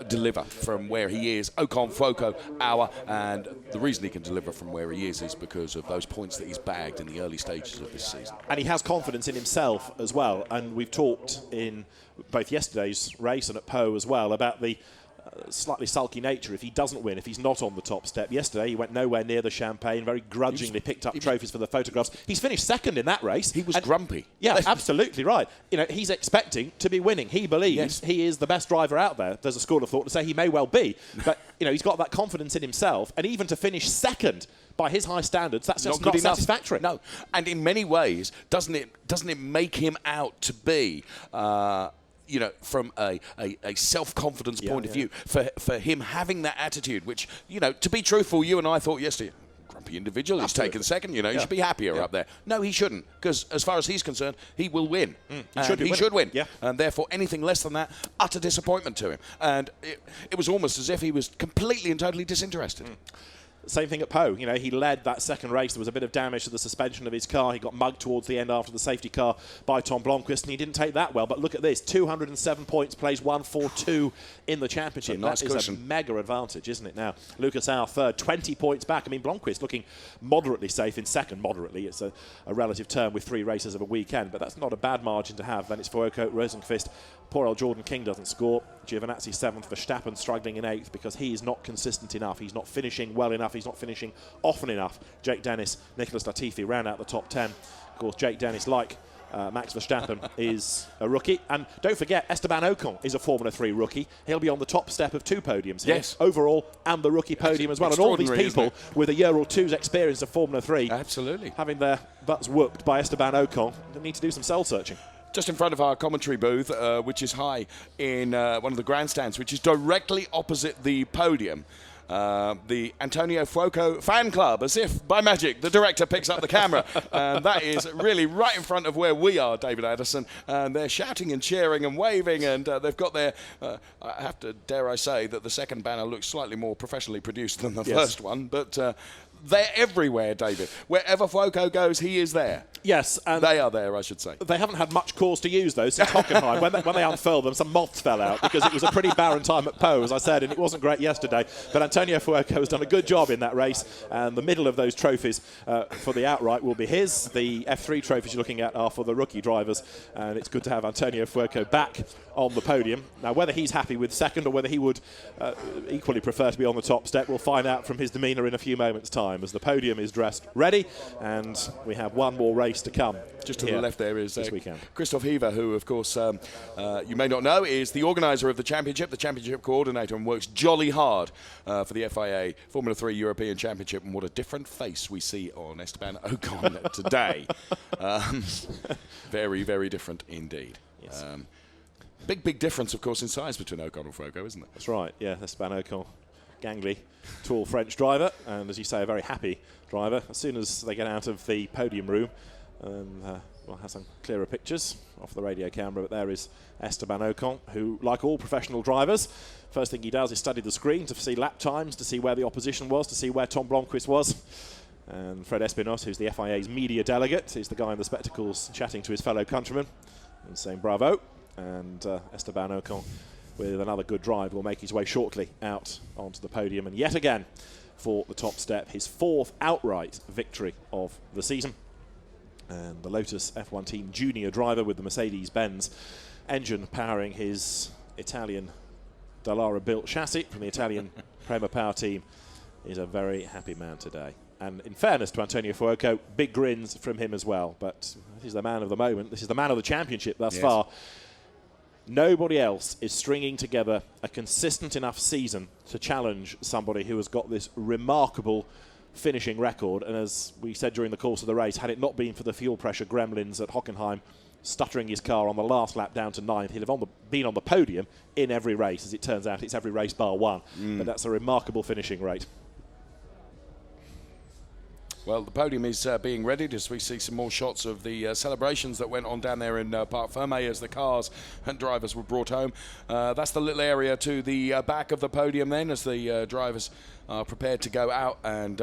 deliver from where he is. Ocon, Fuoco, Auer, and the reason he can deliver from where he is because of those points that he's bagged in the early stages of this season. And he has confidence in himself as well. And we've talked in both yesterday's race and at Po as well about the slightly sulky nature if he doesn't win, if he's not on the top step. Yesterday he went nowhere near the champagne, very grudgingly picked up trophies for the photographs. He's finished second in that race. He was grumpy. Yeah, absolutely right. You know, he's expecting to be winning. He believes he is the best driver out there. There's a school of thought to say he may well be, but you know, he's got that confidence in himself, and even to finish second by his high standards, that's just not satisfactory. No, and in many ways, doesn't it make him out to be you know, from a self-confidence point of view, for him having that attitude, which, you know, to be truthful, you and I thought yesterday, grumpy individual, he's taken second, you know, he should be happier up there. No, he shouldn't, because as far as he's concerned, he will win. He should win. Yeah. And therefore, anything less than that, utter disappointment to him. And it was almost as if he was completely and totally disinterested. Same thing at Po. You know, he led that second race. There was a bit of damage to the suspension of his car. He got mugged towards the end after the safety car by Tom Blomqvist, and he didn't take that well. But look at this, 207 points, plays 142 in the championship. That is a mega advantage, isn't it now? Lucas Auer third, 20 points back. I mean, Blomqvist looking moderately safe in second. Moderately, it's a relative term with 3 races of a weekend, but that's not a bad margin to have. Then it's Fuoco, Rosenqvist. Poor old Jordan King doesn't score. Giovinazzi 7th, Verstappen struggling in 8th because he is not consistent enough. He's not finishing well enough. He's not finishing often enough. Jake Dennis, Nicholas Latifi round out the top 10. Of course, Jake Dennis, like Max Verstappen, is a rookie. And don't forget, Esteban Ocon is a Formula 3 rookie. He'll be on the top step of 2 podiums here, overall and the rookie podium as well. And all these people with a year or two's experience of Formula 3 having their butts whooped by Esteban Ocon, they need to do some soul searching. Just in front of our commentary booth, which is high in one of the grandstands, which is directly opposite the podium, the Antonio Fuoco fan club, as if by magic the director picks up the camera, and that is really right in front of where we are, David Addison, and they're shouting and cheering and waving, and they've got their I have to, dare I say, that the second banner looks slightly more professionally produced than the first one, but they're everywhere, David. Wherever Fuoco goes, he is there. Yes. And they are there, I should say. They haven't had much cause to use those since Hockenheim. when they unfurled them, some moths fell out because it was a pretty barren time at Po, as I said, and it wasn't great yesterday. But Antonio Fuoco has done a good job in that race, and the middle of those trophies for the outright will be his. The F3 trophies you're looking at are for the rookie drivers, and it's good to have Antonio Fuoco back on the podium. Now, whether he's happy with second or whether he would equally prefer to be on the top step, we'll find out from his demeanour in a few moments' time, as the podium is dressed ready, and we have one more race to come. Just to the left there is Christoph Hever, who, of course, you may not know, is the organiser of the championship coordinator, and works jolly hard for the FIA Formula 3 European Championship. And what a different face we see on Esteban Ocon today. Very, very different indeed. Yes. Big difference, of course, in size between Ocon and Fuoco, isn't it? That's right, yeah. Esteban Ocon, gangly, tall French driver, and as you say, a very happy driver. As soon as they get out of the podium room, we'll have some clearer pictures off the radio camera, but there is Esteban Ocon, who, like all professional drivers, first thing he does is study the screen to see lap times, to see where the opposition was, to see where Tom Blomqvist was. And Fred Espinosa, who's the FIA's media delegate, is the guy in the spectacles chatting to his fellow countrymen and saying bravo. And Esteban Ocon, with another good drive, will make his way shortly out onto the podium. And yet again, for the top step, his 4th outright victory of the season. And the Lotus F1 team junior driver with the Mercedes-Benz engine powering his Italian Dallara-built chassis from the Italian Prema Power team is a very happy man today. And in fairness to Antonio Fuoco, big grins from him as well. But he's the man of the moment. This is the man of the championship thus far. Nobody else is stringing together a consistent enough season to challenge somebody who has got this remarkable finishing record. And as we said during the course of the race, had it not been for the fuel pressure gremlins at Hockenheim stuttering his car on the last lap down to 9th, he'd have been on the podium in every race. As it turns out, it's every race bar one. But that's a remarkable finishing rate. Well, the podium is being readied as we see some more shots of the celebrations that went on down there in Parc Fermé as the cars and drivers were brought home. That's the little area to the back of the podium then, as the drivers are prepared to go out and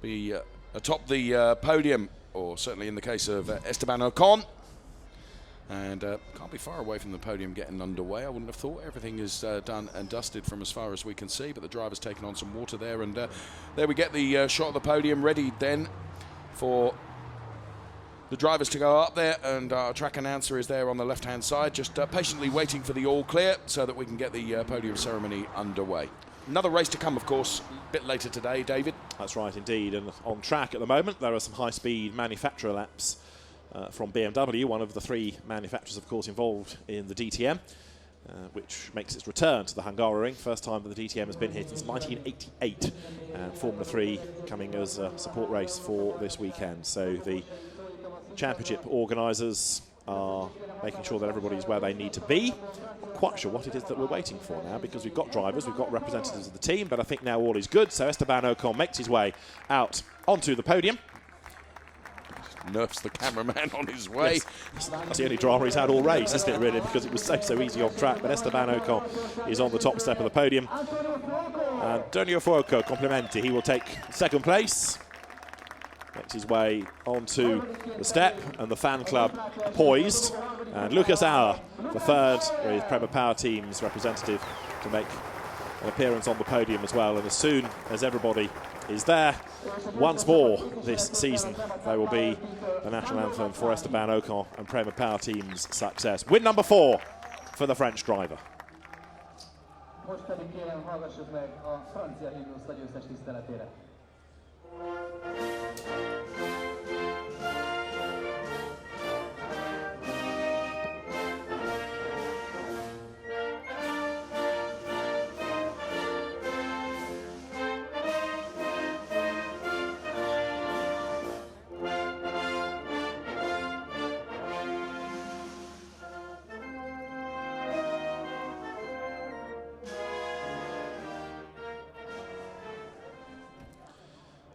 be atop the podium, or certainly in the case of Esteban Ocon. And can't be far away from the podium getting underway. I wouldn't have thought. Everything is done and dusted from as far as we can see, but the driver's taken on some water there, and there we get the shot of the podium ready then for the drivers to go up there, and our track announcer is there on the left-hand side, just patiently waiting for the all clear so that we can get the podium ceremony underway. Another race to come, of course, a bit later today, David. That's right, indeed. And on track at the moment, there are some high-speed manufacturer laps from BMW, one of the three manufacturers, of course, involved in the DTM, which makes its return to the Hungaroring. First time that the DTM has been here since 1988, and Formula 3 coming as a support race for this weekend. So the championship organisers are making sure that everybody's where they need to be. Not quite sure what it is that we're waiting for now, because we've got drivers, we've got representatives of the team, but I think now all is good. So Esteban Ocon makes his way out onto the podium. Nerfs the cameraman on his way. Yes. That's the only drama he's had all race, isn't it, really, because it was so easy on track. But Esteban Ocon is on the top step of the podium. Antonio Fuoco, complimenti. He will take second place. Makes his way onto the step, and the fan club poised. And Lucas Auer for third, with Prema Power Team's representative to make an appearance on the podium as well. And as soon as everybody is there, once more this season, there will be the national anthem for Esteban Ocon and Prema Power Team's success. Win number 4 for the French driver. Most pedig kérem, hallgassuk meg a francia himnuszt a győztes tiszteletére.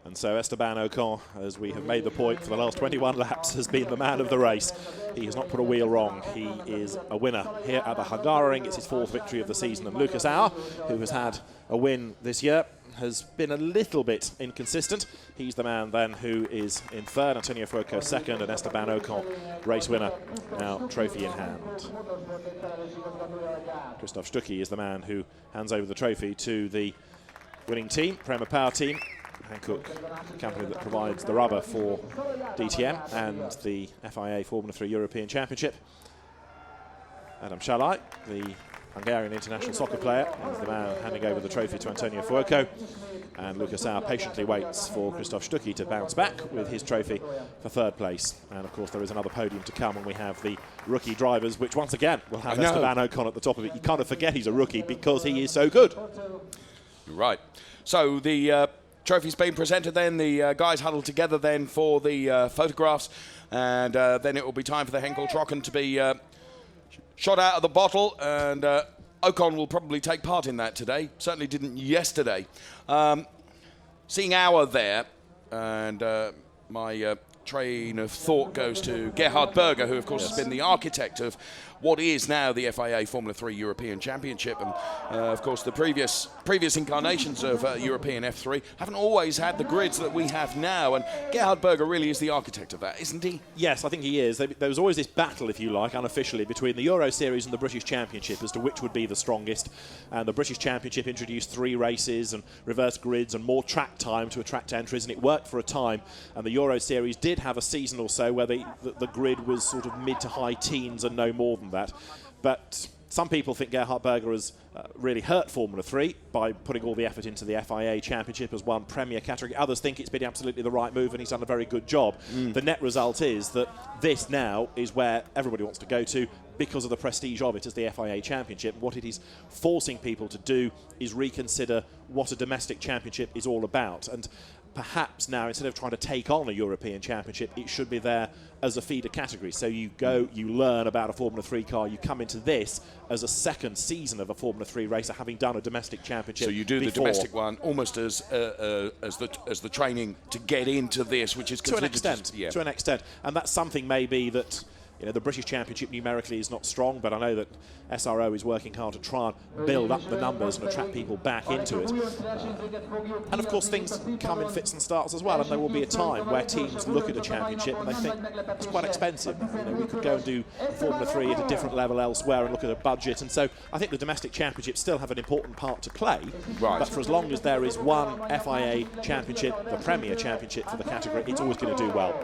And so Esteban Ocon, as we have made the point for the last 21 laps, has been the man of the race. He has not put a wheel wrong. He is a winner here at the Hungaroring. It's his 4th victory of the season. And Lucas Auer, who has had a win this year, has been a little bit inconsistent. He's the man then who is in third, Antonio Fuoco second, and Esteban Ocon, race winner, now trophy in hand. Christoph Stucki is the man who hands over the trophy to the winning team, Prema Power Team. Hankook, the company that provides the rubber for DTM and the FIA Formula 3 European Championship. Adam Shalai, the Hungarian international soccer player, is the man handing over the trophy to Antonio Fuoco. And Lucas Auer patiently waits for Christoph Stucki to bounce back with his trophy for third place. And of course there is another podium to come when we have the rookie drivers, which once again will have Esteban Ocon at the top of it. You kind of forget he's a rookie because he is so good. Right. So the trophy's been presented then, the guys huddled together then for the photographs, and then it will be time for the Henkel Trocken to be shot out of the bottle, and Ocon will probably take part in that today, certainly didn't yesterday. Seeing Auer there, and my train of thought goes to Gerhard Berger, who of course has been the architect of what is now the FIA Formula 3 European Championship, and of course the previous incarnations of European F3 haven't always had the grids that we have now, and Gerhard Berger really is the architect of that, isn't he? Yes, I think he is. There was always this battle, if you like, unofficially, between the Euro Series and the British Championship as to which would be the strongest, and the British Championship introduced 3 races and reverse grids and more track time to attract entries, and it worked for a time, and the Euro Series did have a season or so where the grid was sort of mid to high teens and no more than that. But some people think Gerhard Berger has really hurt Formula 3 by putting all the effort into the FIA Championship as one premier category. Others think it's been absolutely the right move and he's done a very good job. The net result is that this now is where everybody wants to go to because of the prestige of it as the FIA Championship. What it is forcing people to do is reconsider what a domestic championship is all about. And perhaps now, instead of trying to take on a European Championship, it should be there as a feeder category. So you go, you learn about a Formula 3 car, you come into this as a second season of a Formula 3 racer, having done a domestic championship. So you do before. the domestic one almost as the training to get into this, which is to an extent. Yeah. To an extent, and that's something maybe that You know, the British Championship numerically is not strong, but I know that SRO is working hard to try and build up the numbers and attract people back into it. And of course, things come in fits and starts as well, and there will be a time where teams look at a championship and they think it's quite expensive. You know, we could go and do Formula 3 at a different level elsewhere and look at a budget, and so I think the domestic championships still have an important part to play. Right. But for as long as there is one FIA championship, the Premier Championship for the category, it's always going to do well.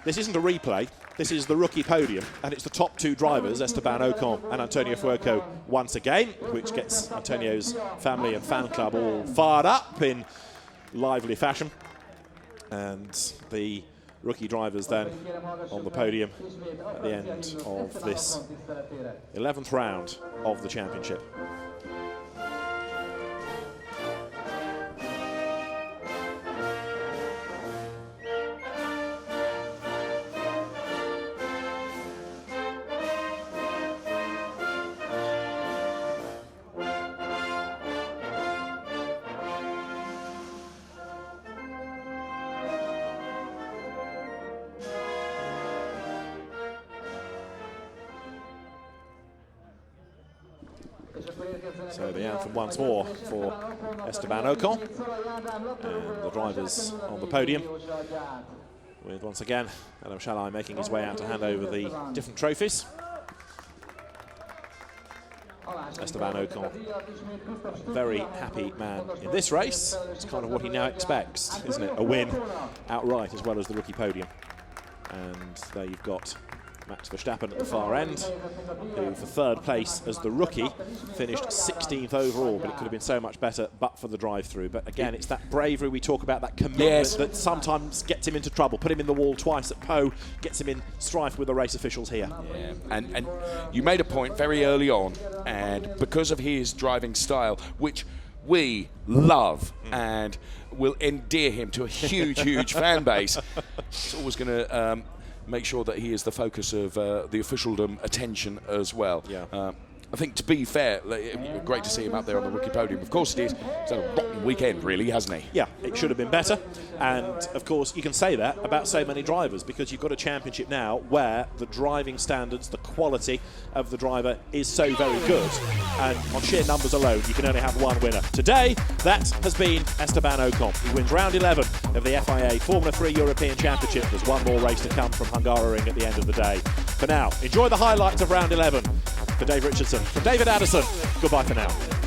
This isn't a replay, this is the rookie podium, and it's the top two drivers, Esteban Ocon and Antonio Fuoco, once again, which gets Antonio's family and fan club all fired up in lively fashion. And the rookie drivers then on the podium at the end of this 11th round of the championship. So the anthem once more for Esteban Ocon, and the drivers on the podium, with once again Adam Shalai making his way out to hand over the different trophies. Esteban Ocon, very happy man in this race. It's kind of what he now expects, isn't it? A win outright as well as the rookie podium. And there you've got Max Verstappen at the far end, who for third place as the rookie finished 16th overall, but it could have been so much better but for the drive-through. But again, it's that bravery we talk about, that commitment that sometimes gets him into trouble. Put him in the wall twice at Pau, gets him in strife with the race officials here. Yeah. And you made a point very early on, and because of his driving style, which we love and will endear him to a huge, huge fan base, it's always going to make sure that he is the focus of the officialdom attention as well. Yeah. I think, to be fair, great to see him up there on the rookie podium. Of course it is. It's had a rotten weekend, really, hasn't he? Yeah, it should have been better. And, of course, you can say that about so many drivers, because you've got a championship now where the driving standards, the quality of the driver is so very good. And on sheer numbers alone, you can only have one winner. Today, that has been Esteban Ocon. He wins round 11 of the FIA Formula 3 European Championship. There's one more race to come from Hungaroring at the end of the day. For now, enjoy the highlights of round 11. For Dave Richardson, from David Addison, goodbye for now.